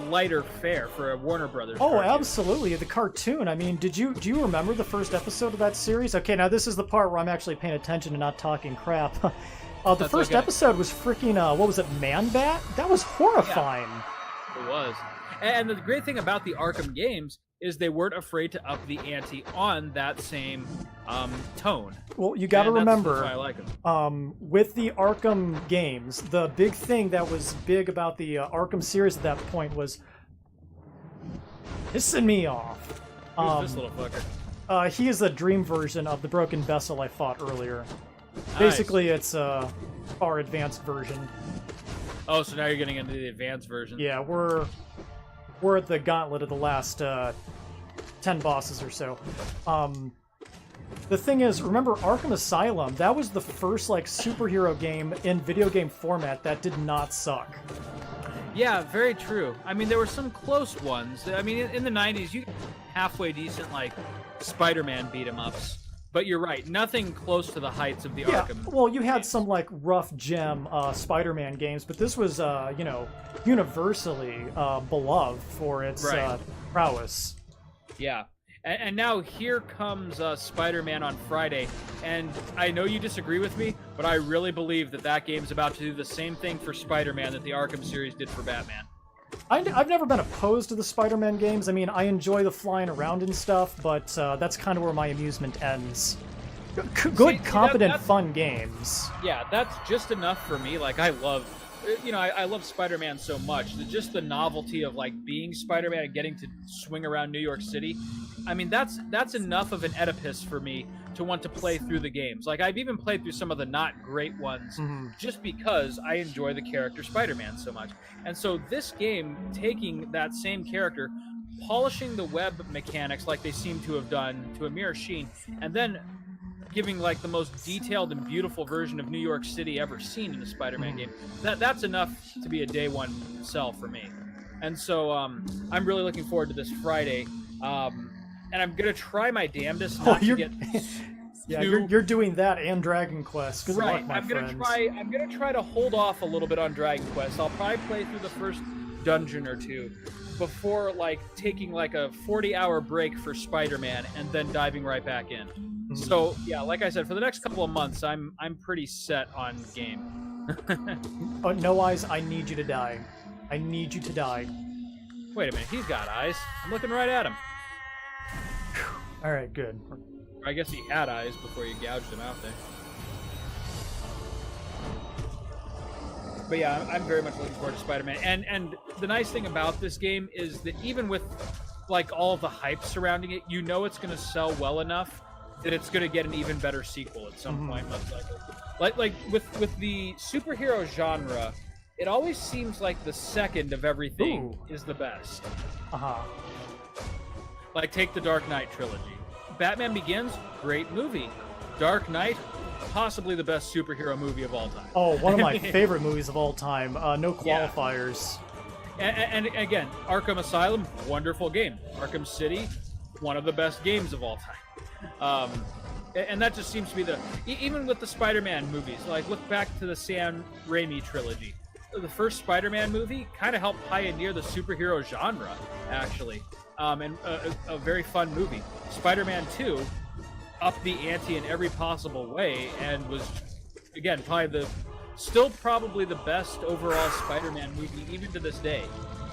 S2: lighter fare for a Warner Brothers
S1: Oh,
S2: cartoon.
S1: absolutely. The cartoon. I mean, do you remember the first episode of that series? Okay, now this is the part where I'm actually paying attention and not talking crap. The
S2: That's
S1: first
S2: okay.
S1: episode was freaking, what was it, Man-Bat? That was horrifying.
S2: It was. And the great thing about the Arkham games is they weren't afraid to up the ante on that same tone.
S1: Well, you got to
S2: And that's
S1: remember,
S2: why I like them.
S1: with the Arkham games, the big thing that was big about the Arkham series at that point was pissing me off.
S2: Who's this little fucker?
S1: He is a dream version of the broken vessel I fought earlier.
S2: Nice.
S1: Basically, it's a far advanced version.
S2: Oh, so now you're getting into the advanced version.
S1: Yeah, we're at the gauntlet of the last 10 bosses or so. The thing is, remember Arkham Asylum? That was the first like superhero game in video game format that did not suck.
S2: Yeah, very true. I mean, there were some close ones. I mean, in the 90s, you halfway decent, like, Spider-Man beat-em-ups. But you're right, nothing close to the heights of the
S1: Yeah,
S2: Arkham.
S1: well, you had some like rough gem Spider-Man games, but this was, you know, universally beloved for its
S2: Right.
S1: prowess.
S2: Yeah. And now here comes Spider-Man on Friday. And I know you disagree with me, but I really believe that that game's about to do the same thing for Spider-Man that the Arkham series did for Batman.
S1: I've never been opposed to the Spider-Man games. I mean, I enjoy the flying around and stuff, but that's kind of where my amusement ends. Good, competent, fun games.
S2: Yeah, that's just enough for me. Like, I love, you know, I love Spider-Man so much. Just the novelty of, like, being Spider-Man and getting to swing around New York City. I mean, that's enough of an Oedipus for me to want to play through the games. Like, I've even played through some of the not great ones just because I enjoy the character Spider-Man so much. And so this game, taking that same character, polishing the web mechanics like they seem to have done to a mere sheen, and then giving like the most detailed and beautiful version of New York City ever seen in a Spider-Man game, that's enough to be a day one sell for me. And so I'm really looking forward to this Friday. And I'm gonna try my damnedest not to get.
S1: Yeah, you're doing that and Dragon Quest. Good
S2: right.
S1: luck, my
S2: I'm gonna
S1: friends.
S2: I'm gonna try to hold off a little bit on Dragon Quest. I'll probably play through the first dungeon or two before like taking like a 40-hour break for Spider-Man and then diving right back in. So yeah, like I said, for the next couple of months, I'm pretty set on game.
S1: Oh, No Eyes, I need you to die. I need you to die.
S2: Wait a minute, he's got eyes. I'm looking right at him.
S1: All right, good.
S2: I guess he had eyes before you gouged him out there. But yeah, I'm very much looking forward to Spider-Man. And the nice thing about this game is that even with like all of the hype surrounding it, you know it's going to sell well enough that it's going to get an even better sequel at some point, most likely. Like with the superhero genre, it always seems like the second of everything is the best. Like, take the Dark Knight trilogy. Batman Begins, great movie. Dark Knight, possibly the best superhero movie of all time.
S1: Oh, one of my favorite movies of all time. No qualifiers.
S2: Yeah. And again, Arkham Asylum, wonderful game. Arkham City, one of the best games of all time. And that just seems to be even with the Spider-Man movies, like look back to the Sam Raimi trilogy. The first Spider-Man movie kind of helped pioneer the superhero genre, actually. And a very fun movie. Spider-Man 2 upped the ante in every possible way and was, again, probably the best overall Spider-Man movie even to this day.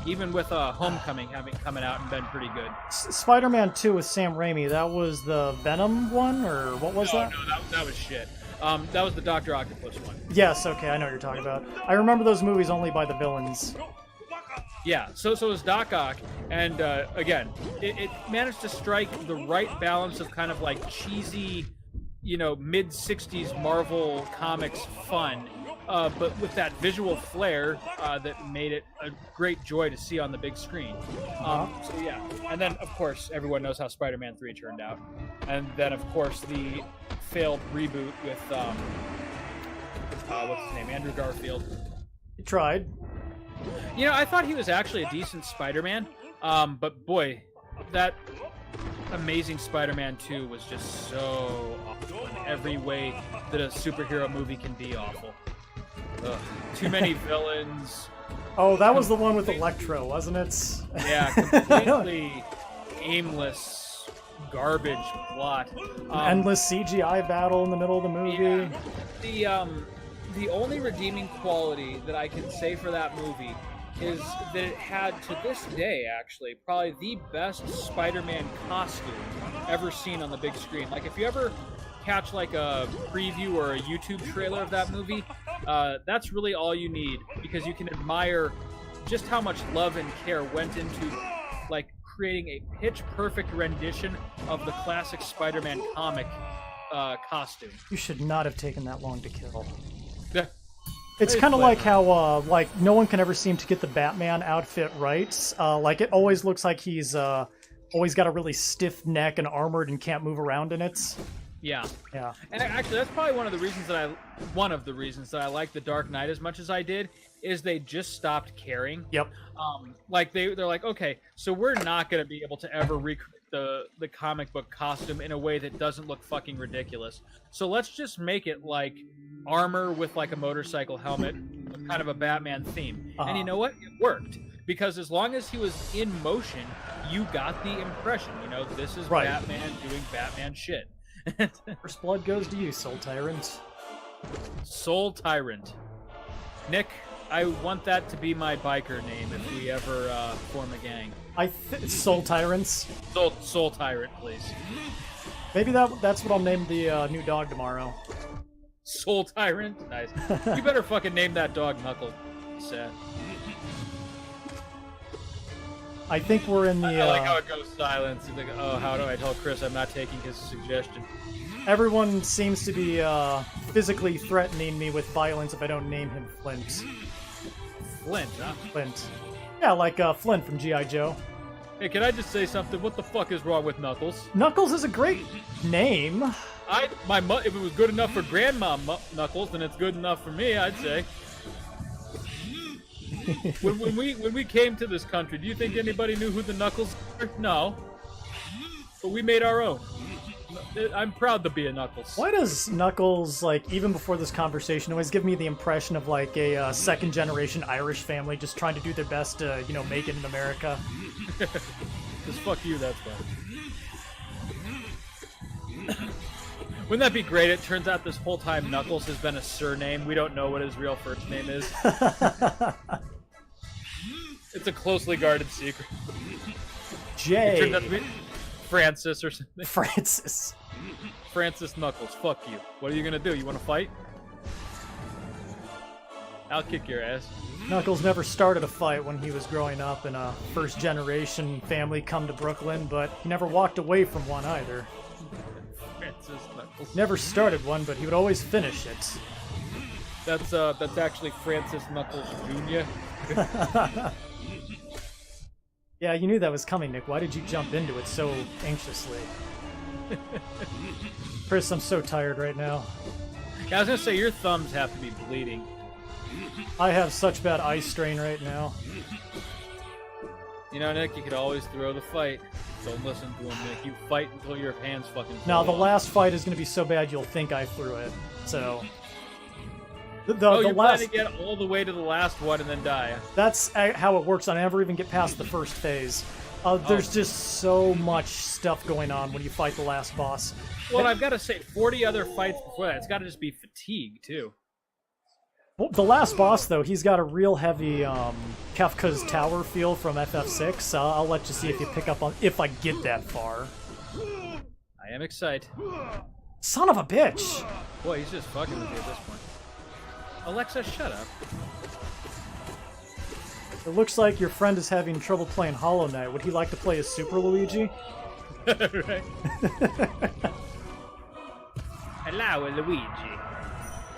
S2: Even with Homecoming coming out and been pretty good.
S1: Spider-Man 2 with Sam Raimi, that was the Venom one, or what was that?
S2: No, that was shit. That was the Dr. Octopus one.
S1: Yes, okay, I know what you're talking about. I remember those movies only by the villains.
S2: Yeah, so it was Doc Ock, and again, it managed to strike the right balance of kind of like cheesy, you know, mid-'60s Marvel Comics fun, but with that visual flair that made it a great joy to see on the big screen. So yeah, and then of course everyone knows how Spider-Man 3 turned out, and then of course the failed reboot with what's his name, Andrew Garfield.
S1: You tried.
S2: You know, I thought he was actually a decent Spider-Man, but boy, that Amazing Spider-Man 2 was just so awful in every way that a superhero movie can be awful. Ugh. Too many villains.
S1: Oh, that was the one with Electro, wasn't it?
S2: Yeah, completely aimless, garbage plot.
S1: Endless CGI battle in the middle of the movie.
S2: Yeah. The only redeeming quality that I can say for that movie is that it had, to this day, actually, probably the best Spider-Man costume ever seen on the big screen. Like, if you ever catch, like, a preview or a YouTube trailer of that movie, that's really all you need, because you can admire just how much love and care went into, like, creating a pitch-perfect rendition of the classic Spider-Man comic costume.
S1: You should not have taken that long to kill.
S2: Yeah.
S1: It's kind of like how, like, no one can ever seem to get the Batman outfit right. Like, it always looks like he's always got a really stiff neck and armored and can't move around in it.
S2: Yeah.
S1: Yeah.
S2: And actually, that's probably one of the reasons that I like The Dark Knight as much as I did, is they just stopped caring.
S1: Yep.
S2: Like they're like, okay, so we're not going to be able to ever recreate the comic book costume in a way that doesn't look fucking ridiculous. So let's just make it like armor with like a motorcycle helmet, kind of a Batman theme. And you know what? It worked. Because as long as he was in motion, you got the impression, you know, this is
S1: right.
S2: Batman doing Batman shit.
S1: First blood goes to you, Soul Tyrant.
S2: Soul Tyrant. Nick, I want that to be my biker name if we ever form a gang.
S1: Soul Tyrants.
S2: Soul Tyrant, please.
S1: Maybe that's what I'll name the new dog tomorrow.
S2: Soul Tyrant? Nice. You better fucking name that dog Knuckle. Sad.
S1: I think we're in the...
S2: I like how it goes silent. It's like, oh, how do I tell Chris I'm not taking his suggestion?
S1: Everyone seems to be physically threatening me with violence if I don't name him Flint.
S2: Flint, huh?
S1: Flint. Yeah, like Flint from G.I. Joe.
S2: Hey, can I just say something? What the fuck is wrong with Knuckles?
S1: Knuckles is a great name.
S2: If it was good enough for Grandma Knuckles, then it's good enough for me, I'd say. when we came to this country, do you think anybody knew who the Knuckles were? No. But we made our own. I'm proud to be a Knuckles.
S1: Why does Knuckles, like, even before this conversation, always give me the impression of, like, a second-generation Irish family just trying to do their best to, you know, make it in America?
S2: Just fuck you, that's fine. Wouldn't that be great? It turns out this whole time Knuckles has been a surname. We don't know what his real first name is. It's a closely guarded secret.
S1: Jay.
S2: It turns out to be Francis or something.
S1: Francis
S2: Knuckles. Fuck you. What are you gonna do? You want to fight? I'll kick your ass.
S1: Knuckles never started a fight when he was growing up in a first-generation family come to Brooklyn, but he never walked away from one either.
S2: Francis Knuckles.
S1: Never started one, but he would always finish it.
S2: That's actually Francis Knuckles Jr.
S1: Yeah, you knew that was coming, Nick. Why did you jump into it so anxiously? Chris, I'm so tired right now.
S2: Yeah, I was gonna say your thumbs have to be bleeding.
S1: I have such bad eye strain right now.
S2: You know, Nick, you could always throw the fight. Don't listen to him, Nick. You fight until your hands fucking fall
S1: Now, the
S2: off.
S1: last fight is going to be so bad you'll think I threw it. So...
S2: you're planning to get all the way to the last one and then die.
S1: That's how it works. I never even get past the first phase. There's just so much stuff going on when you fight the last boss.
S2: Well, I've got to say, 40 other fights before that. It's got to just be fatigue, too.
S1: Well, the last boss, though, he's got a real heavy Kefka's Tower feel from FF6. I'll let you see if you pick up on if I get that far.
S2: I am excited.
S1: Son of a bitch!
S2: Boy, he's just fucking with you at this point. Alexa, shut up.
S1: It looks like your friend is having trouble playing Hollow Knight. Would he like to play as Super Luigi?
S2: Right. Hello, Luigi.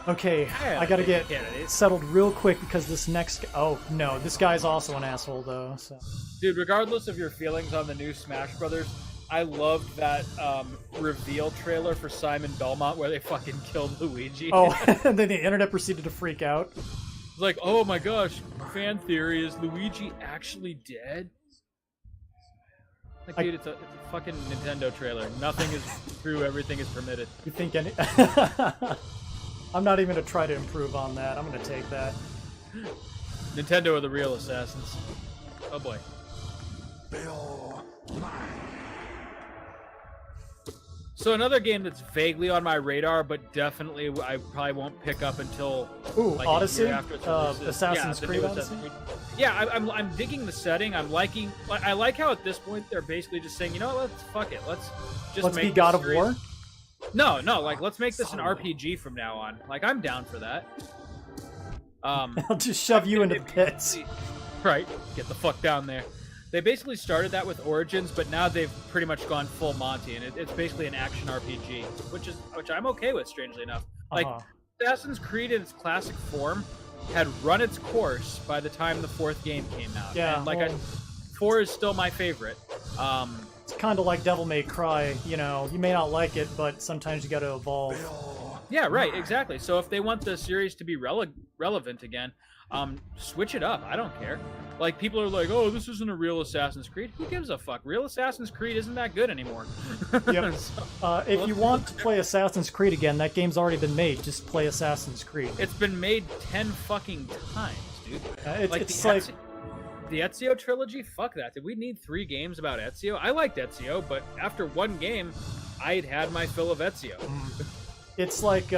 S1: Okay, I gotta get settled real quick because this next... Oh, no, this guy's also an asshole, though, so...
S2: Dude, regardless of your feelings on the new Smash Brothers, I loved that reveal trailer for Simon Belmont where they fucking killed Luigi.
S1: Oh, and then the internet proceeded to freak out.
S2: It's like, oh my gosh, fan theory, is Luigi actually dead? Like, dude, it's a fucking Nintendo trailer. Nothing is true, everything is permitted.
S1: You think any... I'm not even going to try to improve on that. I'm going to take that.
S2: Nintendo are the real assassins. Oh boy. So another game that's vaguely on my radar, but definitely I probably won't pick up until like
S1: Odyssey?
S2: a year after it's released.
S1: Assassin's Creed
S2: Assassin's Creed. Yeah, I'm digging the setting. I like how at this point they're basically just saying, you know what, let's make
S1: be God of War?
S2: No, like let's make this an RPG from now on. Like I'm down for that.
S1: I'll just shove you into the pits.
S2: Right, get the fuck down there. They basically started that with Origins, but now they've pretty much gone full Monty, and it's basically an action RPG, which I'm okay with, strangely enough. Like Assassin's Creed in its classic form had run its course by the time the 4th game came out.
S1: Yeah,
S2: and like 4 is still my favorite.
S1: It's kind of like Devil May Cry. You know, you may not like it, but sometimes you got to evolve.
S2: Yeah, right, exactly. So if they want the series to be relevant again, switch it up. I don't care. Like, people are like, oh, this isn't a real Assassin's Creed. Who gives a fuck? Real Assassin's Creed isn't that good anymore.
S1: Yep. If you want to play Assassin's Creed again, that game's already been made. Just play Assassin's Creed.
S2: It's been made 10 fucking times, dude.
S1: It's like
S2: the Ezio trilogy? Fuck that. Did we need 3 games about Ezio? I liked Ezio, but after 1 game, I'd had my fill of Ezio.
S1: It's like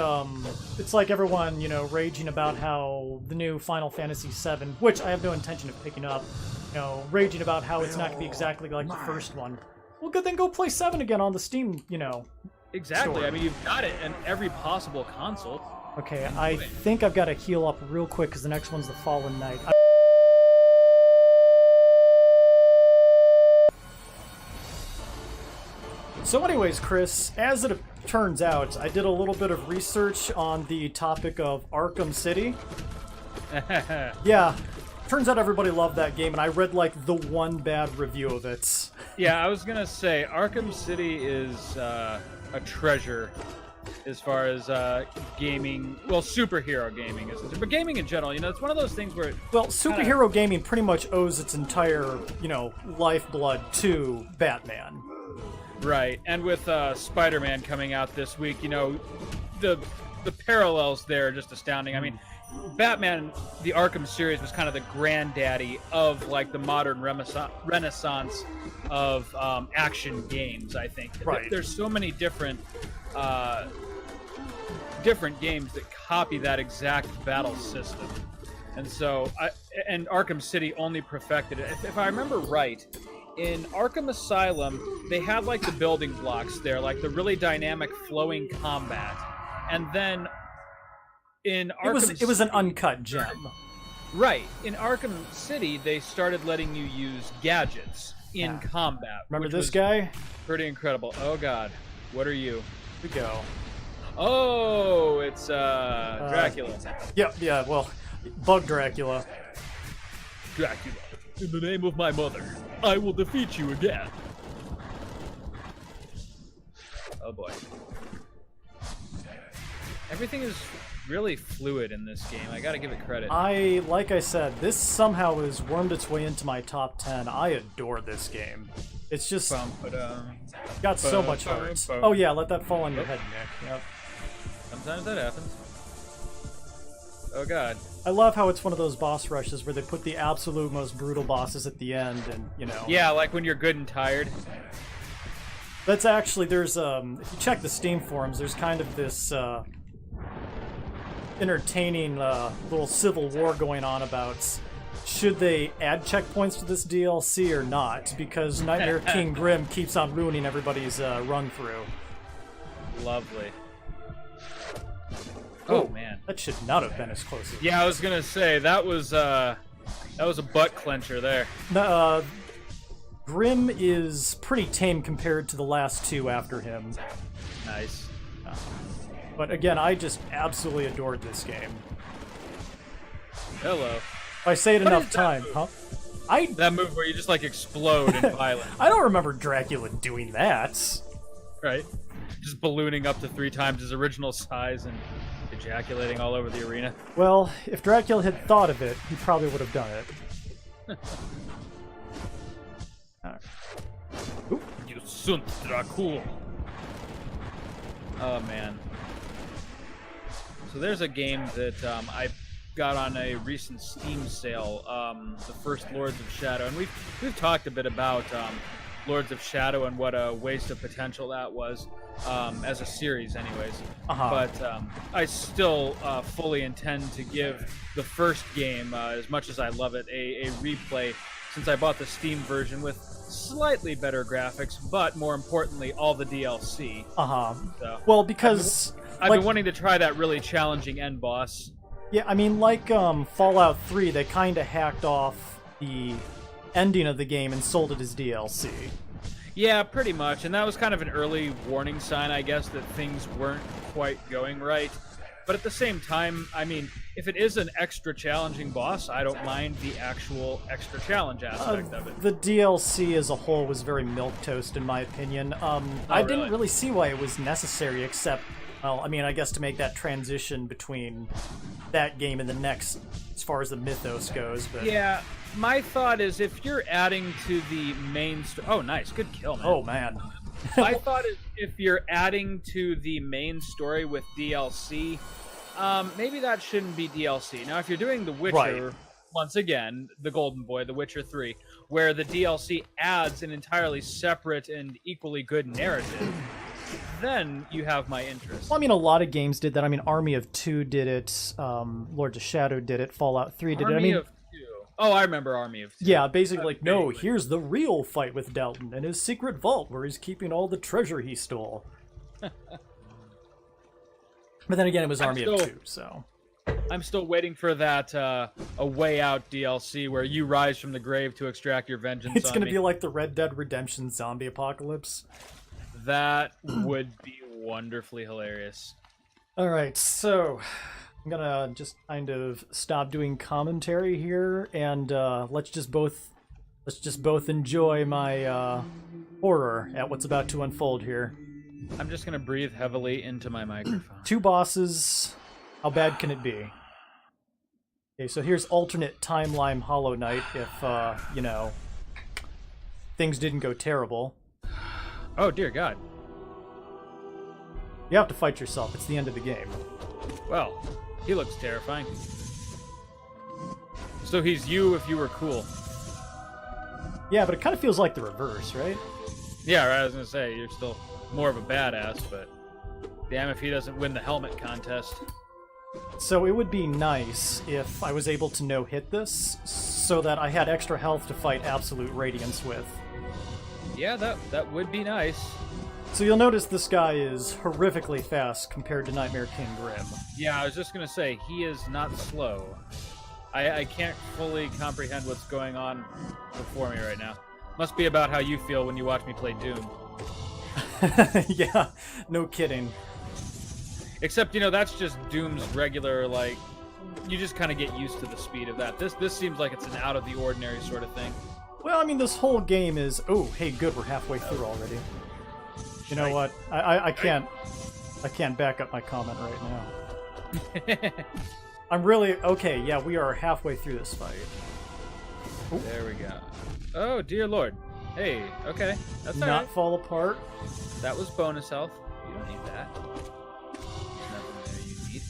S1: everyone, you know, raging about how the new Final Fantasy VII, which I have no intention of picking up, you know, raging about how it's not going to be exactly like the first one. Well, good, then go play 7 again on the Steam, you know.
S2: Exactly.
S1: store.
S2: I mean, you've got it in every possible console.
S1: Okay, I think I've got to heal up real quick because the next one's the Fallen Knight. So anyways, Chris, as it turns out, I did a little bit of research on the topic of Arkham City. Yeah, turns out everybody loved that game, and I read, like, the one bad review of it.
S2: Yeah, I was gonna say, Arkham City is a treasure as far as gaming, well, superhero gaming is, but gaming in general, you know, it's one of those things where...
S1: Well, superhero gaming pretty much owes its entire, you know, lifeblood to Batman.
S2: Right, and with Spider-Man coming out this week, you know, the parallels there are just astounding. I mean, Batman, the Arkham series, was kind of the granddaddy of, like, the modern renaissance of action games, I think.
S1: Right.
S2: There's so many different games that copy that exact battle system. And so, and Arkham City only perfected it. If I remember right, in Arkham Asylum, they had, like, the building blocks there, like the really dynamic flowing combat. And then in Arkham
S1: It was an uncut gem.
S2: Right. In Arkham City, they started letting you use gadgets in combat.
S1: Remember
S2: which
S1: this
S2: was
S1: guy?
S2: Pretty incredible. Oh, God. What are you?
S1: Here we go.
S2: Oh, it's Dracula.
S1: Yeah, well, Bug Dracula.
S2: Dracula, in the name of my mother, I will defeat you again. Oh, boy. Everything is really fluid in this game. I gotta give it credit.
S1: Like I said, this somehow has wormed its way into my top 10. I adore this game. It's just got so much heart. Oh yeah, let that fall on your head, Nick. Yep.
S2: Sometimes that happens. Oh, God.
S1: I love how it's one of those boss rushes where they put the absolute most brutal bosses at the end, and, you know.
S2: Yeah, like when you're good and tired.
S1: That's actually, there's, if you check the Steam forums, there's kind of this, entertaining, little civil war going on about should they add checkpoints to this DLC or not, because Nightmare King Grim keeps on ruining everybody's, run-through.
S2: Lovely. Oh, man.
S1: That should not have been as close as
S2: Yeah, I was gonna say, that was a butt clencher there.
S1: Grim is pretty tame compared to the last two after him.
S2: Nice.
S1: But again, I just absolutely adored this game.
S2: Hello.
S1: If I say it enough time, huh?
S2: That move where you just, like, explode in violence.
S1: I don't remember Dracula doing that.
S2: Right? Just ballooning up to 3 times his original size and ejaculating all over the arena.
S1: Well, if Dracula had thought of it, he probably would have done it. Right.
S2: You sunt Dracul. Oh, man. So there's a game that I got on a recent Steam sale, the first Lords of Shadow, and we've talked a bit about Lords of Shadow and what a waste of potential that was, as a series anyways. But I still fully intend to give the first game, as much as I love it, a replay, since I bought the Steam version with slightly better graphics, but more importantly, all the DLC. So,
S1: well, because
S2: I've been wanting to try that really challenging end boss.
S1: Yeah, I mean, like Fallout 3, they kind of hacked off the ending of the game and sold it as DLC.
S2: Yeah, pretty much. And that was kind of an early warning sign, I guess, that things weren't quite going right. But at the same time, I mean, if it is an extra challenging boss, I don't mind the actual extra challenge aspect of it.
S1: The DLC as a whole was very milquetoast, in my opinion. I didn't really see why it was necessary, except, well, I mean, I guess to make that transition between that game and the next, as far as the mythos goes. But
S2: yeah, my thought is if you're adding to the main oh, nice, good kill, man.
S1: Oh man.
S2: My thought is if you're adding to the main story with DLC, maybe that shouldn't be DLC. Now, if you're doing The Witcher,
S1: Right.
S2: once again, the Golden Boy, The Witcher 3, where the DLC adds an entirely separate and equally good narrative, then you have my interest.
S1: Well, I mean, a lot of games did that. I mean, Army of Two did it. Lords of Shadow did it. Fallout 3 did it. I
S2: Army
S1: mean,
S2: of Two. Oh, I remember Army of Two.
S1: yeah, basically, like, no,
S2: Vaguely.
S1: here's the real fight with Dalton and his secret vault where he's keeping all the treasure he stole. But then again, it was Army of
S2: still-
S1: Two, so.
S2: I'm still waiting for that A Way Out DLC where you rise from the grave to extract your vengeance
S1: It's
S2: on
S1: gonna
S2: me.
S1: be like the Red Dead Redemption zombie apocalypse.
S2: That would be wonderfully hilarious.
S1: Alright, so I'm gonna just kind of stop doing commentary here, and let's just both enjoy my horror at what's about to unfold here.
S2: I'm just gonna breathe heavily into my microphone.
S1: 2 bosses. How bad can it be? Okay, so here's alternate timeline Hollow Knight if, you know, things didn't go terrible.
S2: Oh dear God.
S1: You have to fight yourself. It's the end of the game.
S2: Well, he looks terrifying. So he's you if you were cool.
S1: Yeah, but it kind of feels like the reverse, right?
S2: Yeah, right, I was gonna say you're still more of a badass, but damn if he doesn't win the helmet contest.
S1: So it would be nice if I was able to no-hit this, so that I had extra health to fight Absolute Radiance with.
S2: Yeah, that would be nice.
S1: So you'll notice this guy is horrifically fast compared to Nightmare King Grim.
S2: Yeah, I was just gonna say he is not slow. I can't fully comprehend what's going on before me right now. Must be about how you feel when you watch me play Doom.
S1: Yeah, no kidding.
S2: Except, you know, that's just Doom's regular, like, you just kind of get used to the speed of that. This seems like it's an out of the ordinary sort of thing.
S1: Well, I mean, this whole game is... Oh, hey, good, we're halfway through already. You know what? I can't back up my comment right now. I'm really... Okay, yeah, we are halfway through this fight.
S2: There we go. Oh, dear lord. Hey, okay. That's
S1: Not
S2: alright.
S1: fall apart.
S2: That was bonus health. You don't need that. There's nothing there you need.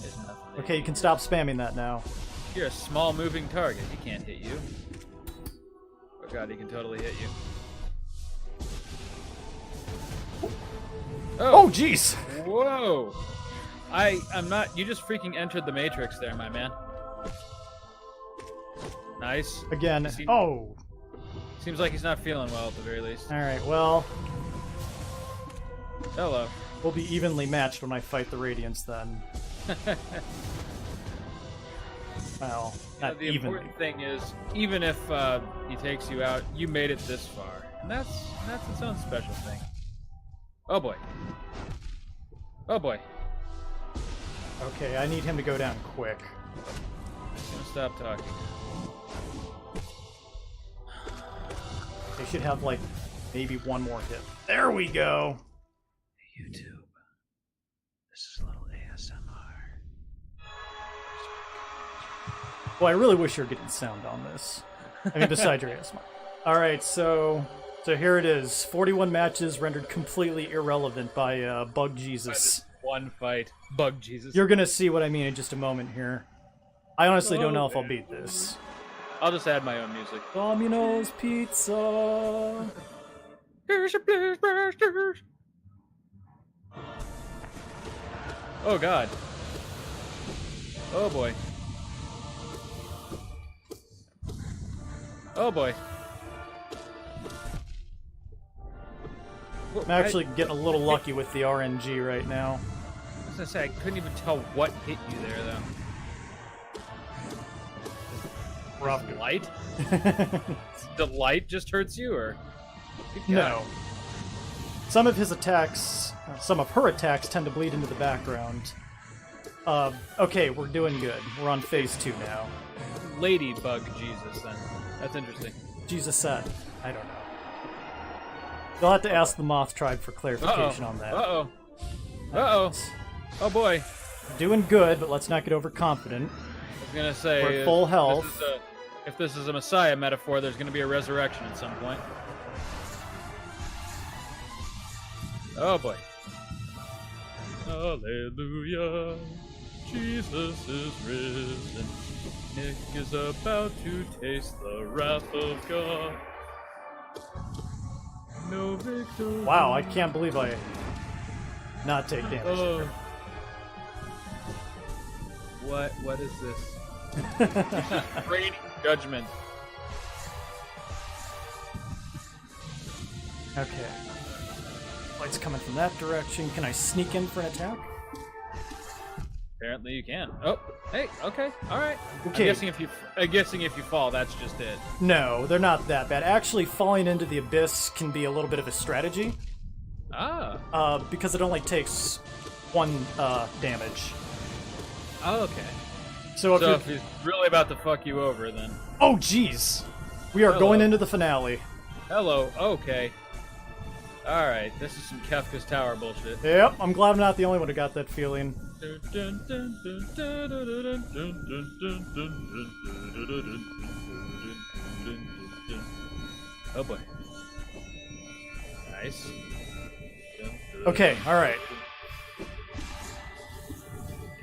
S2: There's nothing there.
S1: Okay, you can stop spamming that now.
S2: You're a small moving target. He can't hit you. Oh god, he can totally hit you.
S1: Oh, jeez!
S2: Whoa! I'm not... You just freaking entered the Matrix there, my man. Nice.
S1: Again.
S2: See-
S1: Oh!
S2: Seems like he's not feeling well at the very least.
S1: Alright, well,
S2: Hello.
S1: we'll be evenly matched when I fight the Radiance then. Well, not
S2: The
S1: evenly.
S2: important thing is, even if he takes you out, you made it this far. And that's its own special thing. Oh boy. Oh boy.
S1: Okay, I need him to go down quick.
S2: I'm gonna stop talking.
S1: They should have, like, maybe one more hit. There we go!
S2: YouTube. This is a little ASMR.
S1: Well, I really wish you were getting sound on this. I mean, besides your ASMR. Alright, so here it is. 41 matches rendered completely irrelevant by Bug Jesus.
S2: One fight. Bug Jesus.
S1: You're gonna see what I mean in just a moment here. I honestly don't know if I'll beat this.
S2: I'll just add my own music.
S1: Domino's Pizza!
S2: Here's your Blues Busters. Oh god. Oh boy. Oh boy.
S1: I'm actually getting a little lucky with the RNG right now.
S2: I was gonna say, I couldn't even tell what hit you there, though.
S1: We're off
S2: Just
S1: to-
S2: light? The light just hurts you, or? Good
S1: No.
S2: God.
S1: Some of his attacks, some of her attacks tend to bleed into the background. Okay, we're doing good. We're on phase 2 now.
S2: Ladybug Jesus, then. That's interesting.
S1: Jesus said. I don't know. You'll have to ask the Moth Tribe for clarification on that.
S2: Uh-oh. Uh-oh. Oh, boy.
S1: Doing good, but let's not get overconfident.
S2: I was gonna say...
S1: We're at full health.
S2: If this is a Messiah metaphor, there's gonna be a resurrection at some point. Oh, boy. Hallelujah. Jesus is risen. Nick is about to taste the wrath of God. No victory.
S1: Wow, I can't believe I not take damage.
S2: Oh. What is this? Great judgment.
S1: Okay. Light's coming from that direction. Can I sneak in for an attack?
S2: Apparently you can. Oh, hey, okay, all right.
S1: Okay.
S2: I'm guessing if you fall, that's just it.
S1: No, they're not that bad. Actually, falling into the abyss can be a little bit of a strategy.
S2: Ah.
S1: Because it only takes 1 damage.
S2: Oh, okay.
S1: So if
S2: So
S1: you're...
S2: if he's really about to fuck you over, then.
S1: Oh, jeez! We are
S2: Hello.
S1: going into the finale.
S2: Hello. Okay. All right. This is some Kefka's Tower bullshit.
S1: Yep, I'm glad I'm not the only one who got that feeling.
S2: Oh boy. Nice.
S1: Okay, alright.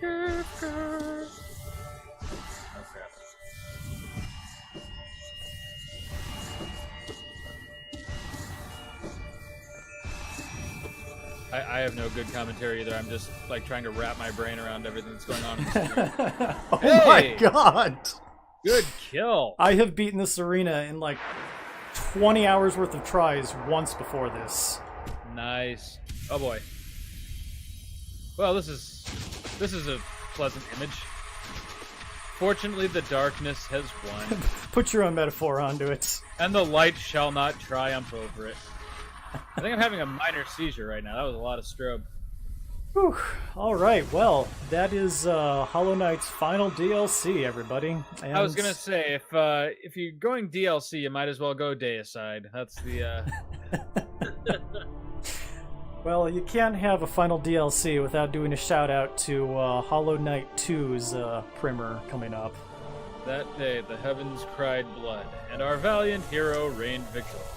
S2: Oh crap. I have no good commentary either. I'm just like trying to wrap my brain around everything that's going on in this stream.
S1: Oh
S2: Hey!
S1: my god!
S2: Good kill.
S1: I have beaten this arena in like 20 hours worth of tries once before this.
S2: Nice. Oh boy. Well, this is a pleasant image. Fortunately, the darkness has won,
S1: Put your own metaphor onto it.
S2: and the light shall not triumph over it. I think I'm having a minor seizure right now. That was a lot of strobe.
S1: Whew. Alright, well, that is Hollow Knight's final DLC, everybody. And...
S2: I was gonna say, if you're going DLC, you might as well go Deicide. That's the
S1: Well, you can't have a final DLC without doing a shout out to Hollow Knight 2's primer coming up.
S2: that day the heavens cried blood, and our valiant hero reigned victorious.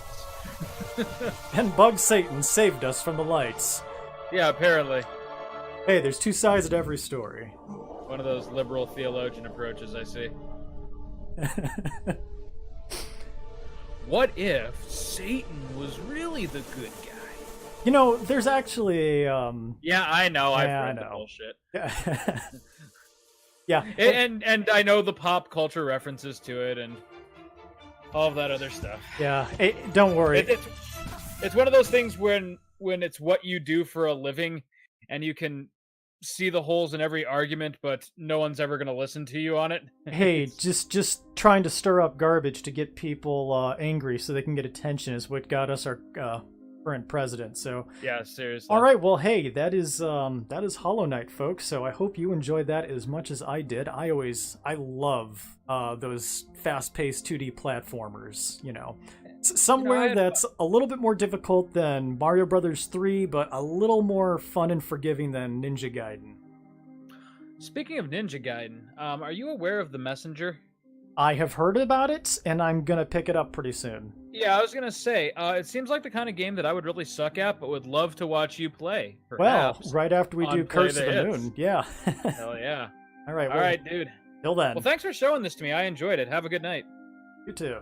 S1: And Bug Satan saved us from the lights.
S2: Yeah, apparently.
S1: Hey, there's 2 sides to every story.
S2: One of those liberal theologian approaches, I see. What if Satan was really the good guy?
S1: You know, there's actually a,
S2: Yeah, I know. I've
S1: Yeah, I
S2: read the
S1: know.
S2: bullshit.
S1: yeah.
S2: And I know the pop culture references to it and all of that other stuff.
S1: Yeah, don't worry.
S2: It's one of those things when it's what you do for a living and you can see the holes in every argument, but no one's ever going to listen to you on it.
S1: Hey, just trying to stir up garbage to get people angry so they can get attention is what got us our current president. So,
S2: Yeah, seriously.
S1: all right, well, hey, that is Hollow Knight, folks. So I hope you enjoyed that as much as I did. I love those fast-paced 2D platformers. You know, somewhere that's a little bit more difficult than Mario Brothers 3, but a little more fun and forgiving than Ninja Gaiden.
S2: Speaking of Ninja Gaiden, are you aware of The Messenger?
S1: I have heard about it, and I'm gonna pick it up pretty soon.
S2: Yeah, I was gonna say, it seems like the kind of game that I would really suck at, but would love to watch you play.
S1: Well,
S2: Perhaps.
S1: right after we
S2: on
S1: do
S2: Play
S1: Curse
S2: the
S1: of the
S2: Hits.
S1: Moon, yeah.
S2: Hell yeah.
S1: All right,
S2: All
S1: well,
S2: right, dude.
S1: till then,
S2: Well, thanks for showing this to me. I enjoyed it. Have a good night.
S1: you too.